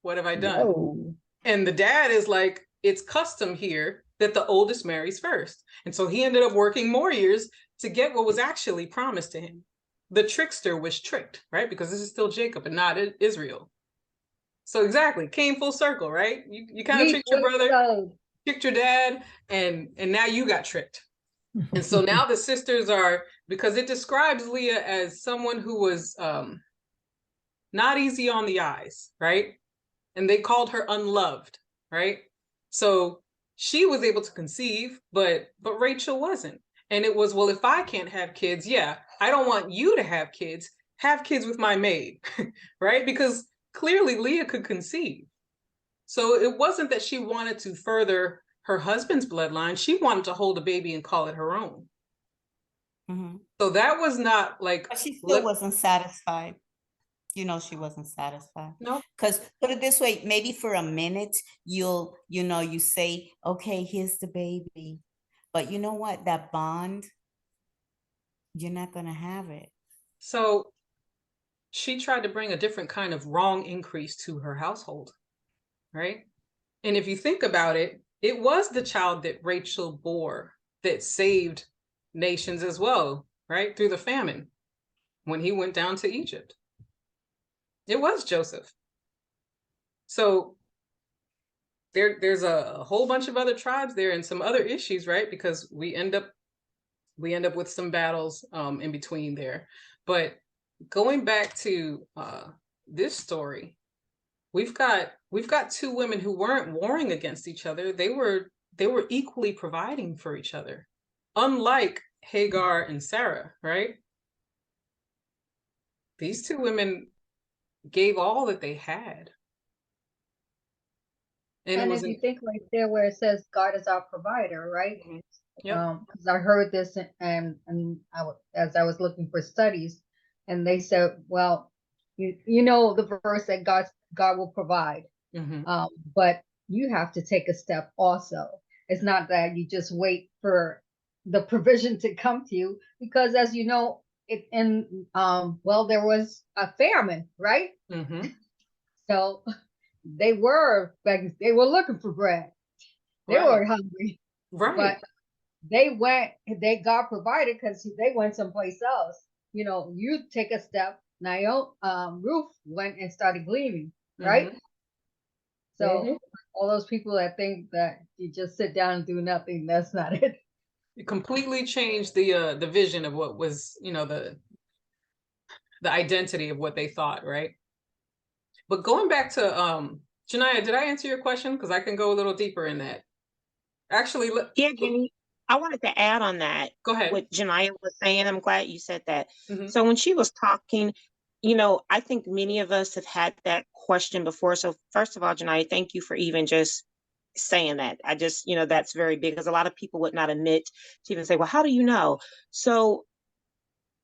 what have I done? Whoa. And the dad is like, it's custom here that the oldest marries first. And so he ended up working more years to get what was actually promised to him. The trickster was tricked, right? Because this is still Jacob and not Israel. So exactly, came full circle, right? You kind of tricked your brother, tricked your dad, and now you got tricked. And so now the sisters are, because it describes Leah as someone who was not easy on the eyes, right? And they called her unloved, right? So she was able to conceive, but Rachel wasn't. And it was, well, if I can't have kids, yeah, I don't want you to have kids with my maid, right? Because clearly Leah could conceive. So it wasn't that she wanted to further her husband's bloodline. She wanted to hold a baby and call it her own. Mm-hmm. So that was not like, But she still wasn't satisfied. She wasn't satisfied. no. Because put it this way, maybe for a minute, you say, okay, here's the baby. But you know what? That bond, you're not going to have it. So she tried to bring a different kind of wrong increase to her household, right? And if you think about it, it was the child that Rachel bore that saved nations as well, right? Through the famine when he went down to Egypt. It was Joseph. So there's a whole bunch of other tribes there and some other issues, right? Because we end up with some battles in between there. But going back to this story, we've got two women who weren't warring against each other. They were equally providing for each other, unlike Hagar and Sarah, right? These two women gave all that they had. And if you think right there where it says God is our provider, right? Yep. Because I heard this and as I was looking for studies, and they said, well, you know the verse that God will provide, but you have to take a step also. It's not that you just wait for the provision to come to you, because as you know, there was a famine, right? So they were looking for bread. They were hungry, right? But God provided because they went someplace else. You take a step. Naomi, Ruth went and started gleaning, right? So all those people that think that you just sit down and do nothing, that's not it. It completely changed the vision of what was, the identity of what they thought, right? But going back to Janiyah, did I answer your question? Because I can go a little deeper in that. Actually, yeah, Jenny, I wanted to add on that. Go ahead. What Janiyah was saying, I'm glad you said that. Mm-hmm. So when she was talking, I think many of us have had that question before. So first of all, Janiyah, thank you for even just saying that. I just, that's very big, because a lot of people would not admit to even say, well, how do you know? So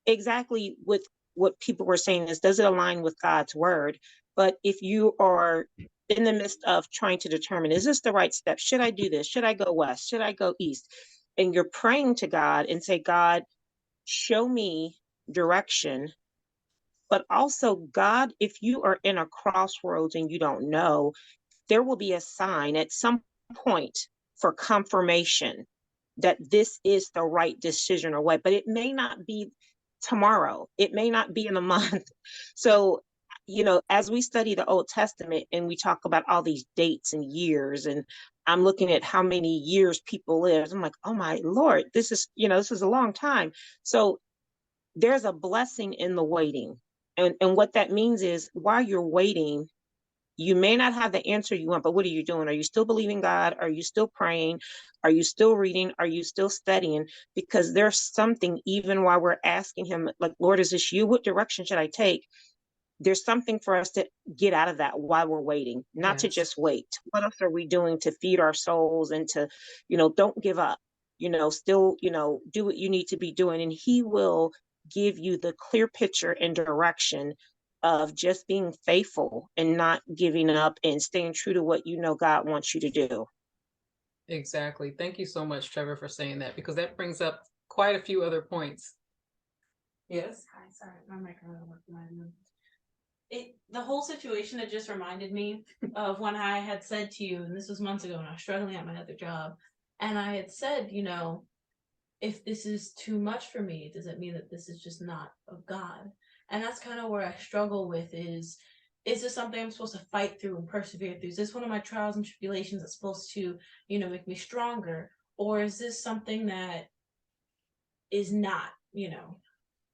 exactly with what people were saying is, does it align with God's word? But if you are in the midst of trying to determine, is this the right step? Should I do this? Should I go west? Should I go east? And you're praying to God and say, God, show me direction. But also, God, if you are in a crossroads and you don't know, there will be a sign at some point for confirmation that this is the right decision or what, but it may not be tomorrow. It may not be in a month. So, as we study the Old Testament and we talk about all these dates and years, and I'm looking at how many years people lived, I'm like, oh my Lord, this is a long time. So there's a blessing in the waiting. And what that means is while you're waiting, you may not have the answer you want, but what are you doing? Are you still believing God? Are you still praying? Are you still reading? Are you still studying? Because there's something, even while we're asking him, like, Lord, is this you? What direction should I take? There's something for us to get out of that while we're waiting, not to Yes. just wait. What else are we doing to feed our souls and to, don't give up, still, do what you need to be doing. And he will give you the clear picture and direction of just being faithful and not giving up and staying true to what God wants you to do. Exactly. Thank you so much, Trevor, for saying that, because that brings up quite a few other points. Yes. Hi, sorry, my microphone working. The whole situation had just reminded me of when I had said to you, and this was months ago when I was struggling at my other job, and I had said, if this is too much for me, does it mean that this is just not of God? And that's kind of where I struggle with is this something I'm supposed to fight through and persevere through? Is this one of my trials and tribulations that's supposed to, make me stronger? Or is this something that is not,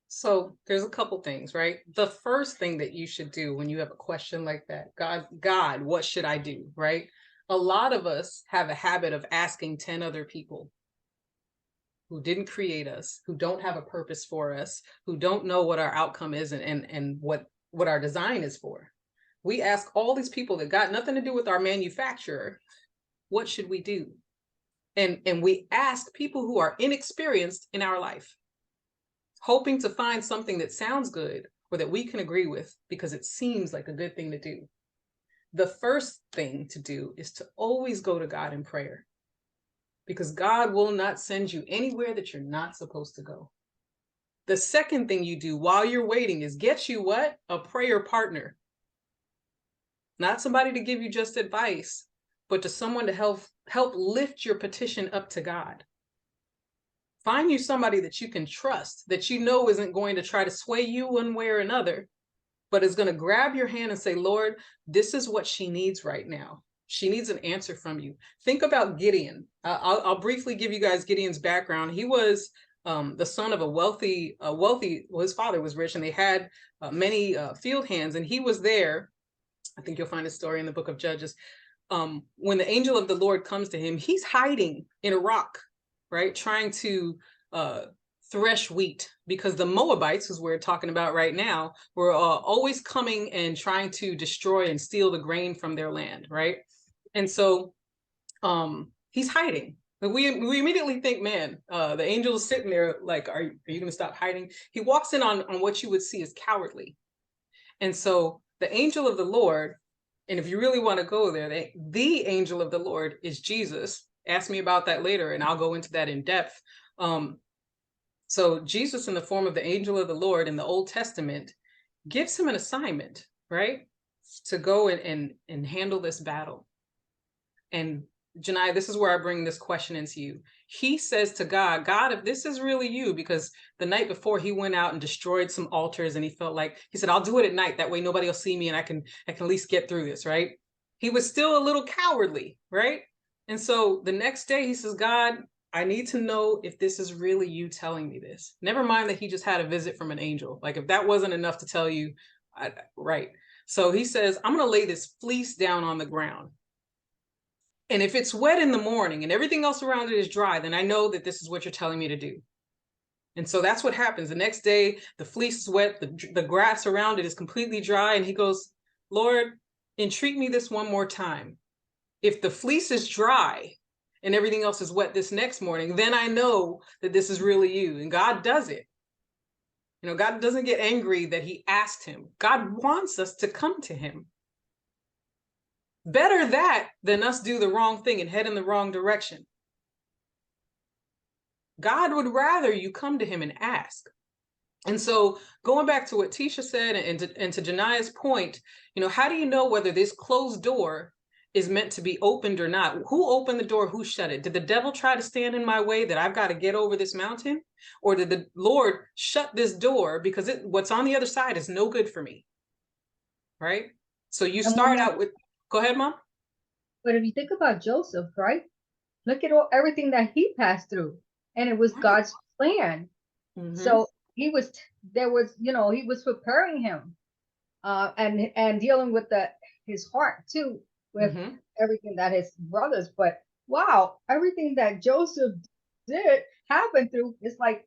So there's a couple things, right? The first thing that you should do when you have a question like that, God, what should I do, right? A lot of us have a habit of asking 10 other people who didn't create us, who don't have a purpose for us, who don't know what our outcome is and what our design is for. We ask all these people that got nothing to do with our manufacturer, what should we do? And we ask people who are inexperienced in our life, hoping to find something that sounds good or that we can agree with because it seems like a good thing to do. The first thing to do is to always go to God in prayer, because God will not send you anywhere that you're not supposed to go. The second thing you do while you're waiting is get you what? A prayer partner. Not somebody to give you just advice, but to someone to help lift your petition up to God. Find you somebody that you can trust, that you know isn't going to try to sway you one way or another, but is going to grab your hand and say, Lord, this is what she needs right now. She needs an answer from you. Think about Gideon. I'll briefly give you guys Gideon's background. He was the son of a wealthy, well, his father was rich and they had many field hands, and he was there. I think you'll find a story in the book of Judges. When the angel of the Lord comes to him, he's hiding in a rock, right? Trying to thresh wheat, because the Moabites, who we're talking about right now, were always coming and trying to destroy and steal the grain from their land, right? And so he's hiding. We immediately think, man, the angel is sitting there like, are you going to stop hiding? He walks in on what you would see as cowardly. And so the angel of the Lord, and if you really want to go there, the angel of the Lord is Jesus. Ask me about that later, and I'll go into that in depth. So Jesus, in the form of the angel of the Lord in the Old Testament, gives him an assignment, right? To go and handle this battle. And Janai, this is where I bring this question into you. He says to God, God, if this is really you, because the night before he went out and destroyed some altars, and he felt like, he said, I'll do it at night. That way nobody will see me and I can at least get through this, right? He was still a little cowardly, right? And so the next day he says, God, I need to know if this is really you telling me this. Never mind that he just had a visit from an angel. Like if that wasn't enough to tell you, right. So he says, I'm going to lay this fleece down on the ground. And if it's wet in the morning and everything else around it is dry, then I know that this is what you're telling me to do. And so that's what happens. The next day, the fleece is wet, the grass around it is completely dry. And he goes, Lord, entreat me this one more time. If the fleece is dry and everything else is wet this next morning, then I know that this is really you. And God does it. God doesn't get angry that he asked him. God wants us to come to him. Better that than us do the wrong thing and head in the wrong direction. God would rather you come to him and ask. And so going back to what Tisha said and to Jania's point, how do you know whether this closed door is meant to be opened or not. Who opened the door? Who shut it? Did the devil try to stand in my way that I've got to get over this mountain? Or did the Lord shut this door because what's on the other side is no good for me? Right? So you start out with, go ahead, Mom. But if you think about Joseph, right? Look at everything that he passed through, and it was Right. God's plan. Mm-hmm. So he was preparing him, and dealing with his heart too, with Mm-hmm. everything that his brothers. But wow, everything that Joseph did happen through, it's like,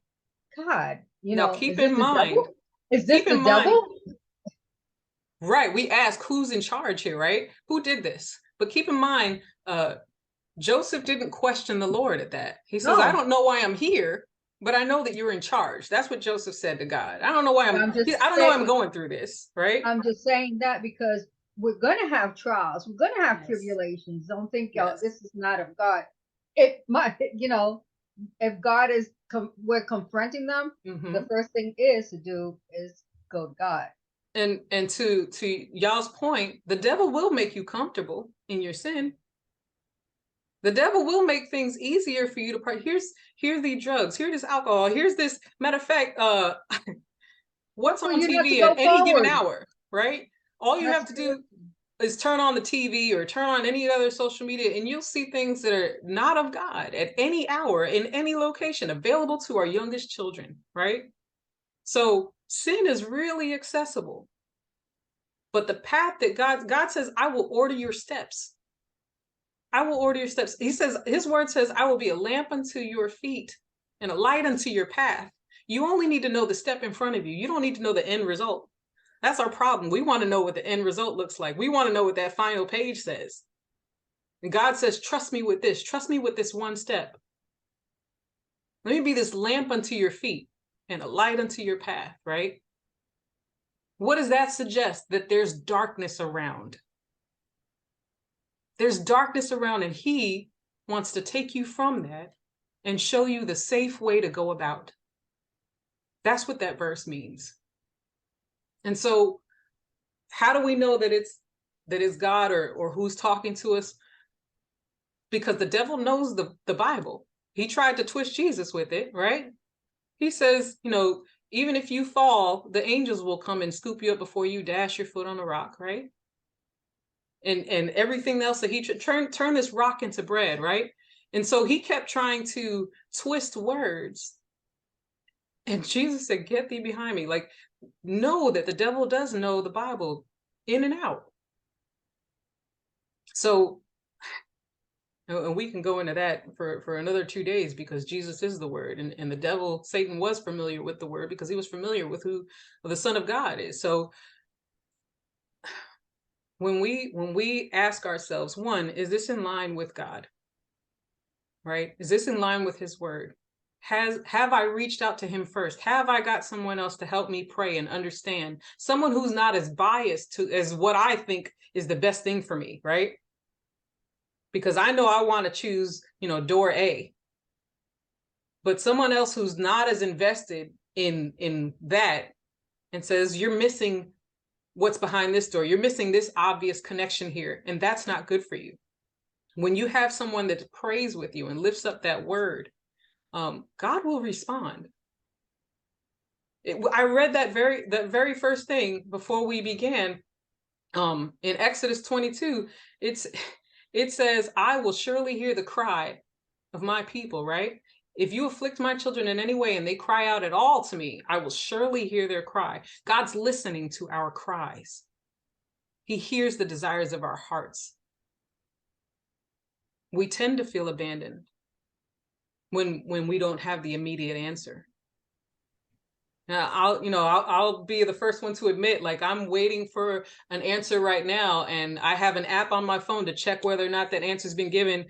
God, Now is this the devil? Is this keep the in mind, devil? right? We ask who's in charge here, right? Who did this? But keep in mind, Joseph didn't question the Lord at that. He says, I No, don't know why I'm here, but I know that you're in charge. That's what Joseph said to God. I don't know why I don't know why I'm going through this, right? I'm just saying that because we're gonna have trials, we're gonna have Yes. tribulations. Don't think, Yes. this is not of God. It might, if God is we're confronting them, Mm-hmm. the first thing is to do is go to God. And to y'all's point, the devil will make you comfortable in your sin. The devil will make things easier for you to part. Here's the drugs, here's this alcohol, here's this, matter of fact, what's For on you not to TV go at any given forward. hour, right? All you have to do is turn on the TV or turn on any other social media, and you'll see things that are not of God at any hour, in any location, available to our youngest children, right? So sin is really accessible. But the path that God says, I will order your steps. I will order your steps. He says, his word says, I will be a lamp unto your feet and a light unto your path. You only need to know the step in front of you. You don't need to know the end result. That's our problem. We want to know what the end result looks like. We want to know what that final page says. And God says, trust me with this. Trust me with this one step. Let me be this lamp unto your feet and a light unto your path, right? What does that suggest? That there's darkness around. There's darkness around, and he wants to take you from that and show you the safe way to go about. That's what that verse means. And so how do we know that it's God or who's talking to us? Because the devil knows the Bible. He tried to twist Jesus with it, right? He says, even if you fall, the angels will come and scoop you up before you dash your foot on a rock, right? And everything else that he turn this rock into bread, right? And so he kept trying to twist words. And Jesus said, get thee behind me. Like, know that the devil does know the Bible in and out. So, and we can go into that for another 2 days, because Jesus is the word, and the devil, Satan, was familiar with the word because he was familiar with who the Son of God is. So when we ask ourselves, one, is this in line with God? Right? Is this in line with his word? Have I reached out to him first? Have I got someone else to help me pray and understand? Someone who's not as biased as what I think is the best thing for me, right? Because I know I want to choose, door A. But someone else who's not as invested in that and says, you're missing what's behind this door. You're missing this obvious connection here, and that's not good for you. When you have someone that prays with you and lifts up that word, God will respond. I read that very first thing before we began. In Exodus 22, it says, I will surely hear the cry of my people, right? If you afflict my children in any way and they cry out at all to me, I will surely hear their cry. God's listening to our cries. He hears the desires of our hearts. We tend to feel abandoned when we don't have the immediate answer. Now, I'll be the first one to admit, like, I'm waiting for an answer right now, and I have an app on my phone to check whether or not that answer's been given.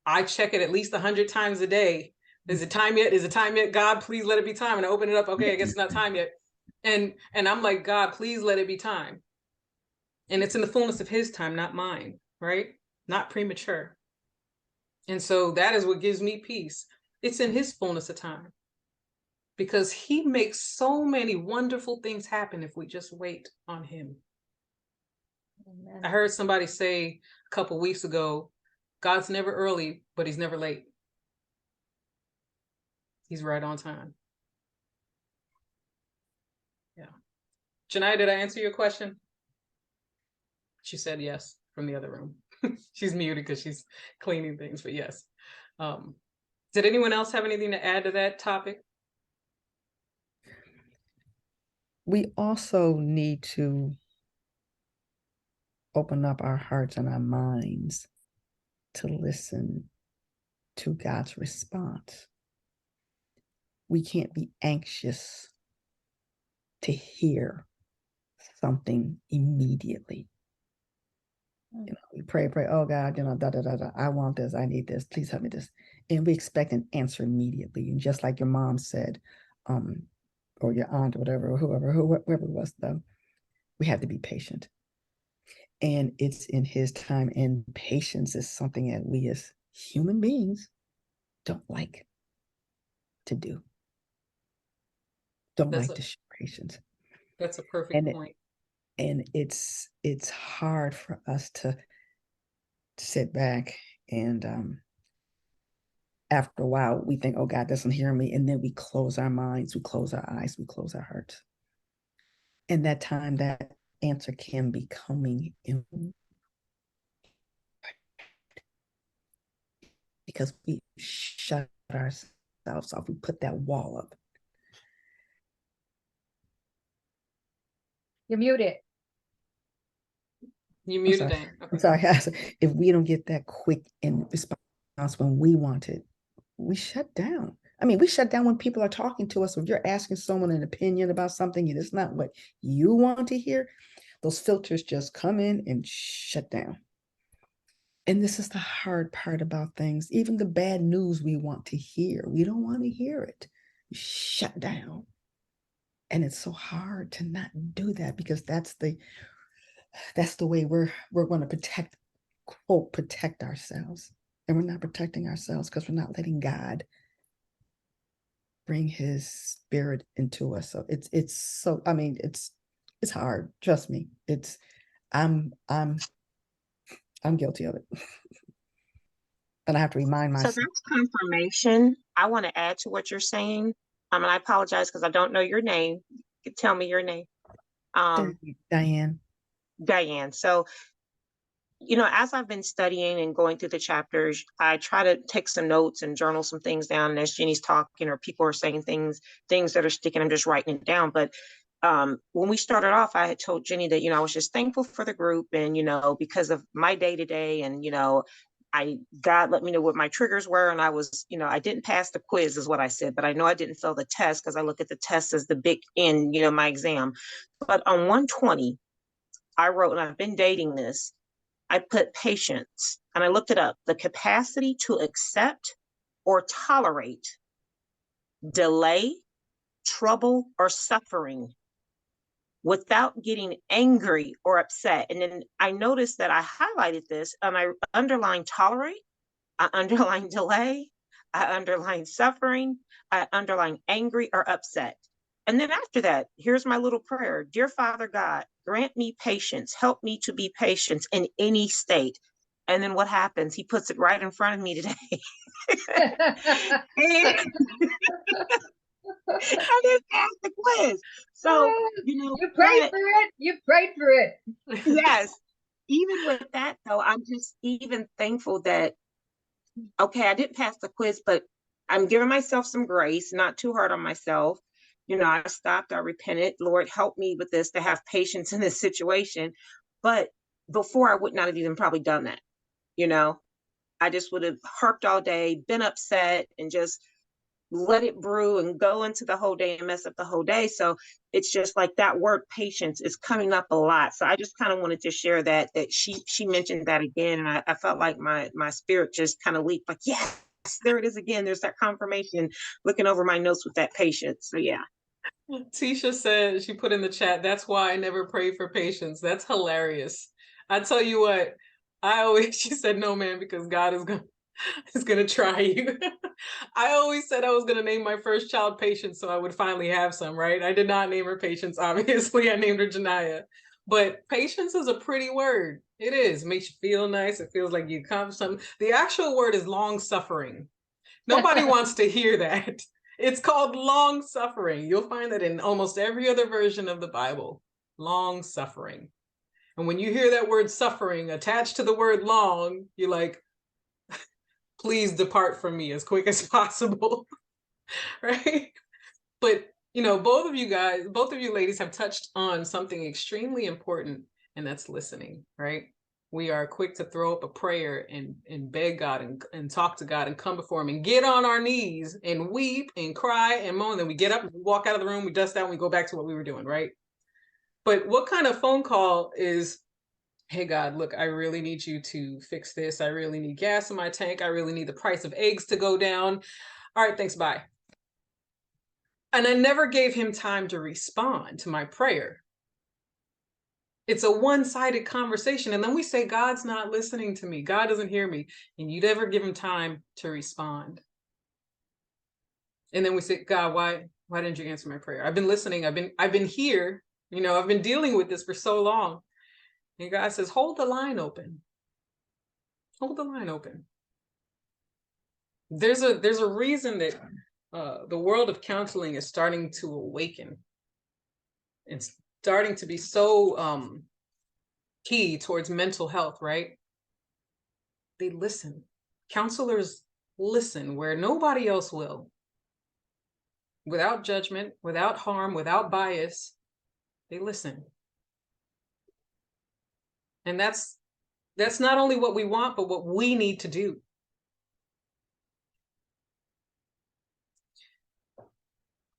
I check it at least 100 times a day. Is it time yet? Is it time yet? God, please let it be time. And I open it up. Okay, I guess it's not time yet. And I'm like, God, please let it be time. And it's in the fullness of his time, not mine, right? Not premature. And so that is what gives me peace. It's in his fullness of time, because he makes so many wonderful things happen if we just wait on him. I heard somebody say a couple weeks ago, God's never early, but he's never late. He's right on time. Yeah. Janai, did I answer your question? She said yes from the other room. She's muted because she's cleaning things, but yes. Did anyone else have anything to add to that topic? We also need to open up our hearts and our minds to listen to God's response. We can't be anxious to hear something immediately. You know, we pray, oh God, you know, I want this, I need this, please help me this. And we expect an answer immediately. And just like your mom said, or your aunt or whatever, or whoever it was, though, we have to be patient. And it's in his time, and patience is something that we as human beings don't like to do. Don't like to show patience. That's a perfect point. And it's hard for us to sit back and after a while we think, oh, God doesn't hear me, and then we close our minds, we close our eyes, we close our hearts. And that time that answer can be coming in because we shut ourselves off. We put that wall up. You're muted. You muted, Dan. Okay. I'm sorry. If we don't get that quick in response when we want it, we shut down. I mean, we shut down when people are talking to us. If you're asking someone an opinion about something and it's not what you want to hear, those filters just come in and shut down. And this is the hard part about things. Even the bad news we want to hear, we don't want to hear it. We shut down. And it's so hard to not do that because that's the way we're going to protect ourselves. And we're not protecting ourselves because we're not letting God bring his spirit into us. So it's so, I mean, it's hard. Trust me. I'm guilty of it. And I have to remind myself. So that's confirmation. I want to add to what you're saying. And I apologize because I don't know your name. You can tell me your name. Diane. Diane. So, you know, as I've been studying and going through the chapters, I try to take some notes and journal some things down. And as Jenny's talking or people are saying things that are sticking, I'm just writing it down. But when we started off, I had told Jenny that, you know, I was just thankful for the group and, you know, because of my day to day and, you know, God let me know what my triggers were. And I was, you know, I didn't pass the quiz is what I said, but I know I didn't fail the test because I look at the test as the big end, you know, my exam. But on 120, I wrote, and I've been dating this, I put patience, and I looked it up, the capacity to accept or tolerate delay, trouble, or suffering without getting angry or upset. And then I noticed that I highlighted this and I underlined tolerate, I underlined delay, I underlined suffering, I underlined angry or upset. And then after that, here's my little prayer. Dear Father God, grant me patience. Help me to be patient in any state. And then what happens? He puts it right in front of me today. And I didn't pass the quiz. So, you know, you prayed for it. You prayed for it. Yes. Even with that, though, I'm just even thankful that, okay, I didn't pass the quiz, but I'm giving myself some grace, not too hard on myself. You know, I stopped, I repented. Lord, help me with this to have patience in this situation. But before, I would not have even probably done that. You know, I just would have harped all day, been upset, and just let it brew and go into the whole day and mess up the whole day. So it's just like that word patience is coming up a lot. So I just kind of wanted to share that she mentioned that again. And I felt like my spirit just kind of leaped like, yes, there it is again. There's that confirmation looking over my notes with that patience. So yeah. Tisha said, she put in the chat, that's why I never pray for patience. That's hilarious. I tell you what, she said, no, man, because God is gonna try you. I always said I was gonna name my first child Patience so I would finally have some, right? I did not name her Patience, obviously. I named her Janaya. But patience is a pretty word. It is. It makes you feel nice. It feels like you accomplished something. The actual word is long suffering. Nobody wants to hear that. It's called long suffering. You'll find that in almost every other version of the Bible. Long suffering. And when you hear that word suffering attached to the word long, you're like, please depart from me as quick as possible. Right? But both of you ladies have touched on something extremely important, and that's listening, right? We are quick to throw up a prayer and beg God and talk to God and come before him and get on our knees and weep and cry and moan. Then we get up, we walk out of the room, we dust out, and we go back to what we were doing, right? But what kind of phone call is, hey God, look, I really need you to fix this. I really need gas in my tank. I really need the price of eggs to go down. All right, thanks, bye. And I never gave him time to respond to my prayer. It's a one-sided conversation. And then we say, God's not listening to me. God doesn't hear me. And you never give him time to respond. And then we say, God, why didn't you answer my prayer? I've been listening. I've been here. I've been dealing with this for so long. And God says, hold the line open. Hold the line open. There's a reason that the world of counseling is starting to awaken. It's starting to be so key towards mental health, right? They listen. Counselors listen where nobody else will. Without judgment, without harm, without bias, they listen. And that's not only what we want, but what we need to do.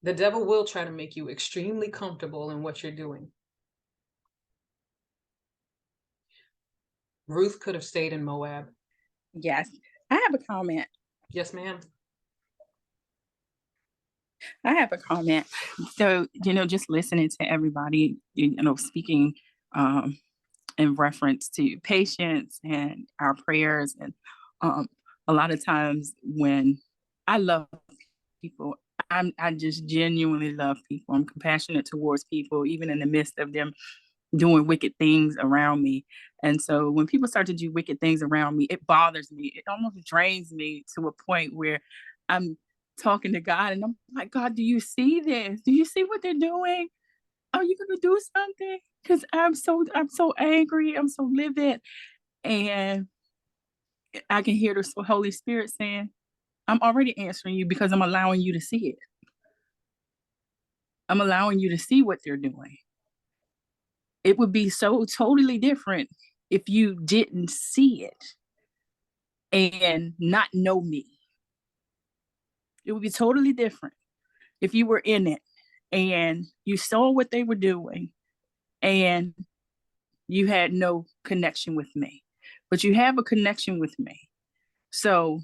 The devil will try to make you extremely comfortable in what you're doing. Ruth could have stayed in Moab. Yes. I have a comment. Yes, ma'am. I have a comment. So, just listening to everybody, speaking in reference to patience and our prayers. And a lot of times when I love people, I just genuinely love people. I'm compassionate towards people, even in the midst of them doing wicked things around me. And so when people start to do wicked things around me, it bothers me. It almost drains me to a point where I'm talking to God and I'm like, God, do you see this? Do you see what they're doing? Are you going to do something? Because I'm so angry. I'm so livid. And I can hear the Holy Spirit saying, I'm already answering you because I'm allowing you to see it. I'm allowing you to see what they're doing. It would be so totally different if you didn't see it and not know me. It would be totally different if you were in it and you saw what they were doing and you had no connection with me. But you have a connection with me. So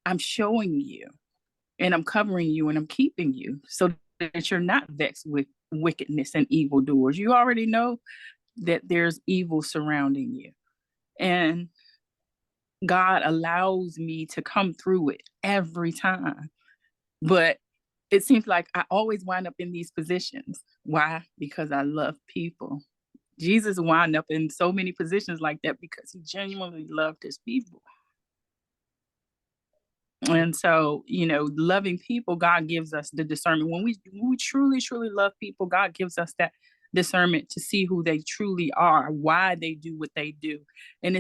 I'm showing you and I'm covering you and I'm keeping you so that you're not vexed with wickedness and evildoers. You already know that there's evil surrounding you. And God allows me to come through it every time. But it seems like I always wind up in these positions. Why? Because I love people. Jesus wound up in so many positions like that because he genuinely loved his people. And so, loving people, God gives us the discernment. When we truly, truly love people, God gives us that discernment to see who they truly are, why they do what they do. And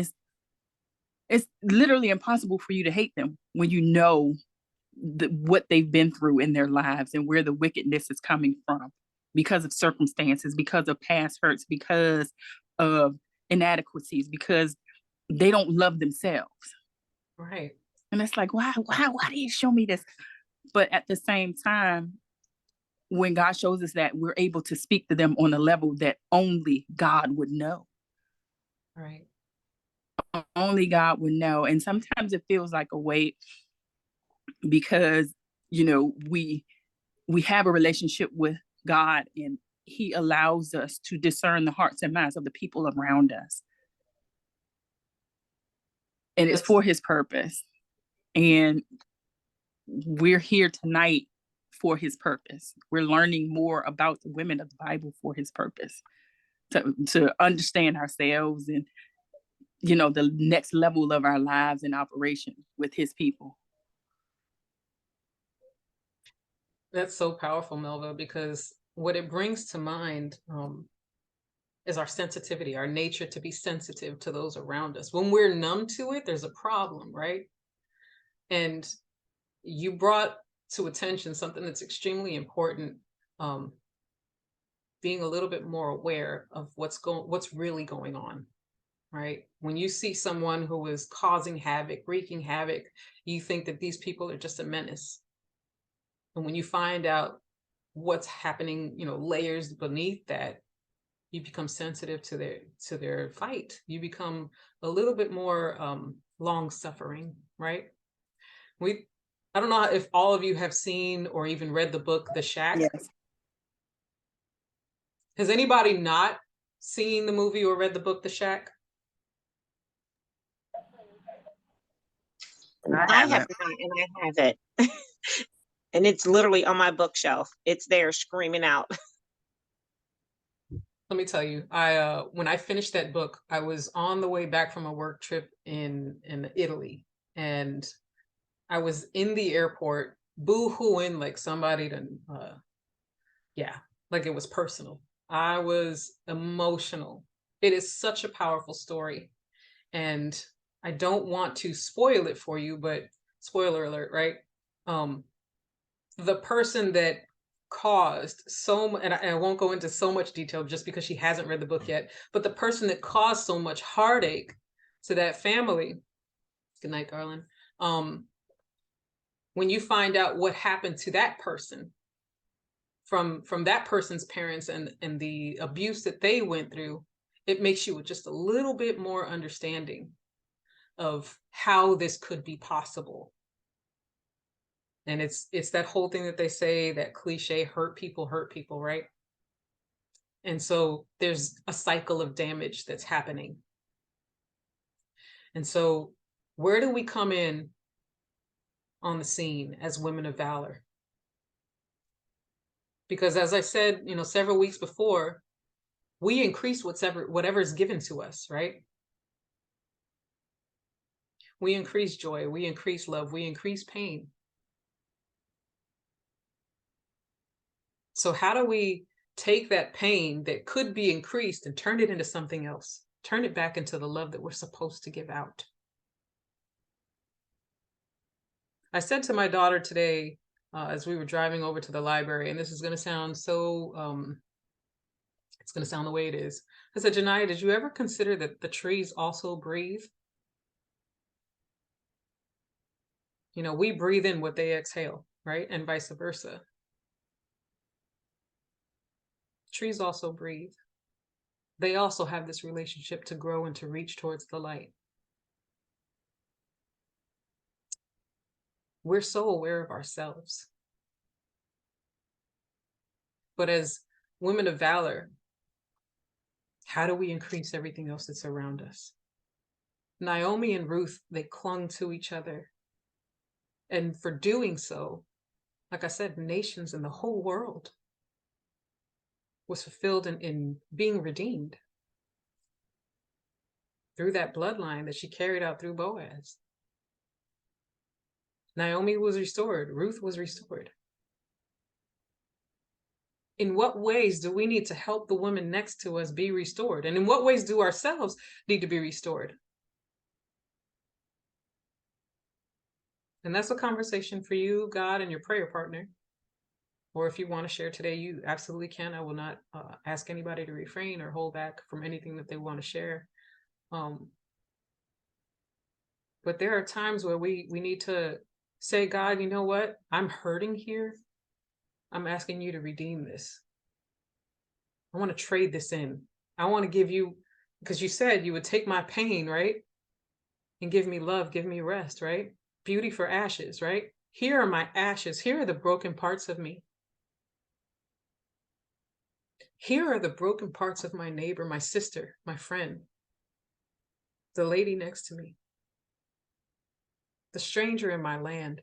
it's literally impossible for you to hate them when you know what they've been through in their lives and where the wickedness is coming from because of circumstances, because of past hurts, because of inadequacies, because they don't love themselves. Right. And it's like, why do you show me this? But at the same time, when God shows us that, we're able to speak to them on a level that only God would know. Right. Only God would know. And sometimes it feels like a weight because, we have a relationship with God and he allows us to discern the hearts and minds of the people around us. And it's for his purpose. And we're here tonight for his purpose. We're learning more about the women of the Bible for his purpose. to understand ourselves and, you know, the next level of our lives in operation with his people. That's so powerful, Melva, because what it brings to mind is our sensitivity, our nature to be sensitive to those around us. When we're numb to it, there's a problem, right? And you brought to attention something that's extremely important, being a little bit more aware of what's really going on, right? When you see someone who is causing havoc, wreaking havoc, you think that these people are just a menace. And when you find out what's happening, you know, layers beneath that, you become sensitive to their fight. You become a little bit more long suffering, right? I don't know if all of you have seen or even read the book The Shack. Yes. Has anybody not seen the movie or read the book The Shack? I have not, and I have it. And it's literally on my bookshelf. It's there screaming out. Let me tell you, I when I finished that book, I was on the way back from a work trip in Italy, and I was in the airport boo-hooing like somebody to yeah, like it was personal. I was emotional. It is such a powerful story, and I don't want to spoil it for you, but spoiler alert, right? The person that caused and I won't go into so much detail just because she hasn't read the book yet, but the person that caused so much heartache to that family, good night, Garland, when you find out what happened to that person from that person's parents and the abuse that they went through, it makes you just a little bit more understanding of how this could be possible. And it's that whole thing that they say, that cliche, hurt people, right? And so there's a cycle of damage that's happening. And so where do we come in on the scene as women of valor? Because as I said, you know, several weeks before, we increase whatever is given to us, right? We increase joy, we increase love, we increase pain. So how do we take that pain that could be increased and turn it into something else? Turn it back into the love that we're supposed to give out. I said to my daughter today, as we were driving over to the library, and this is going to sound so, it's going to sound the way it is. I said, Janiyah, did you ever consider that the trees also breathe? You know, we breathe in what they exhale, right? And vice versa. Trees also breathe. They also have this relationship to grow and to reach towards the light. We're so aware of ourselves. But as women of valor, how do we increase everything else that's around us? Naomi and Ruth, they clung to each other. And for doing so, like I said, nations in the whole world was fulfilled in being redeemed through that bloodline that she carried out through Boaz. Naomi was restored. Ruth was restored. In what ways do we need to help the women next to us be restored? And in what ways do ourselves need to be restored? And that's a conversation for you, God, and your prayer partner. Or if you want to share today, you absolutely can. I will not ask anybody to refrain or hold back from anything that they want to share. But there are times where we need to say, God, you know what? I'm hurting here. I'm asking you to redeem this. I want to trade this in. I want to give you, because you said you would take my pain, right? And give me love, give me rest, right? Beauty for ashes, right? Here are my ashes. Here are the broken parts of me. Here are the broken parts of my neighbor, my sister, my friend, the lady next to me, the stranger in my land.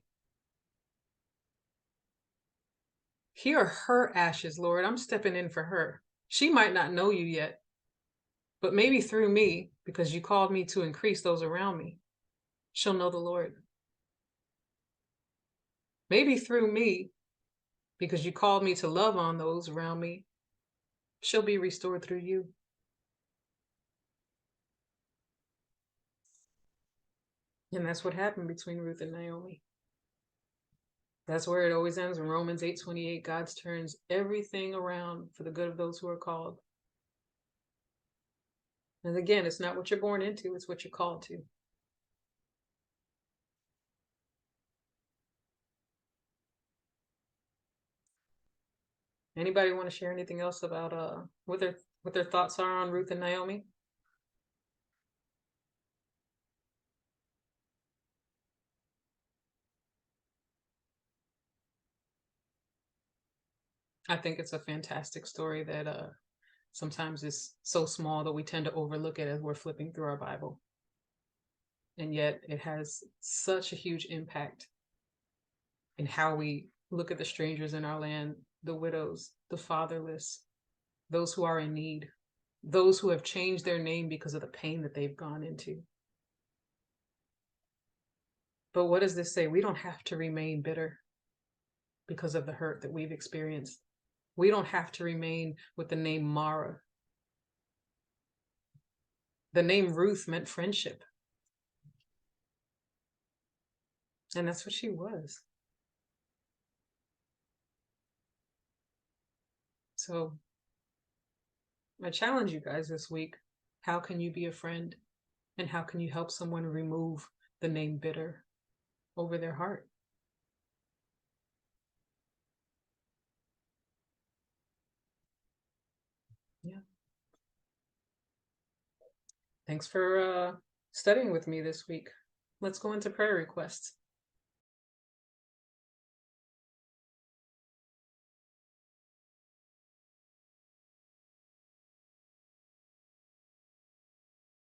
Here are her ashes, Lord. I'm stepping in for her. She might not know you yet, But maybe through me, because you called me to increase those around me, she'll know the Lord. Maybe through me, because you called me to love on those around me, she'll be restored through you. And that's what happened between Ruth and Naomi. That's where it always ends in Romans 8:28. God turns everything around for the good of those who are called. And again, it's not what you're born into, it's what you're called to. Anybody want to share anything else about what their thoughts are on Ruth and Naomi? I think it's a fantastic story that sometimes is so small that we tend to overlook it as we're flipping through our Bible. And yet it has such a huge impact in how we look at the strangers in our land, the widows, the fatherless, those who are in need, those who have changed their name because of the pain that they've gone into. But what does this say? We don't have to remain bitter because of the hurt that we've experienced. We don't have to remain with the name Mara. The name Ruth meant friendship. And that's what she was. So I challenge you guys this week. How can you be a friend? And how can you help someone remove the name bitter over their heart? Yeah. Thanks for studying with me this week. Let's go into prayer requests.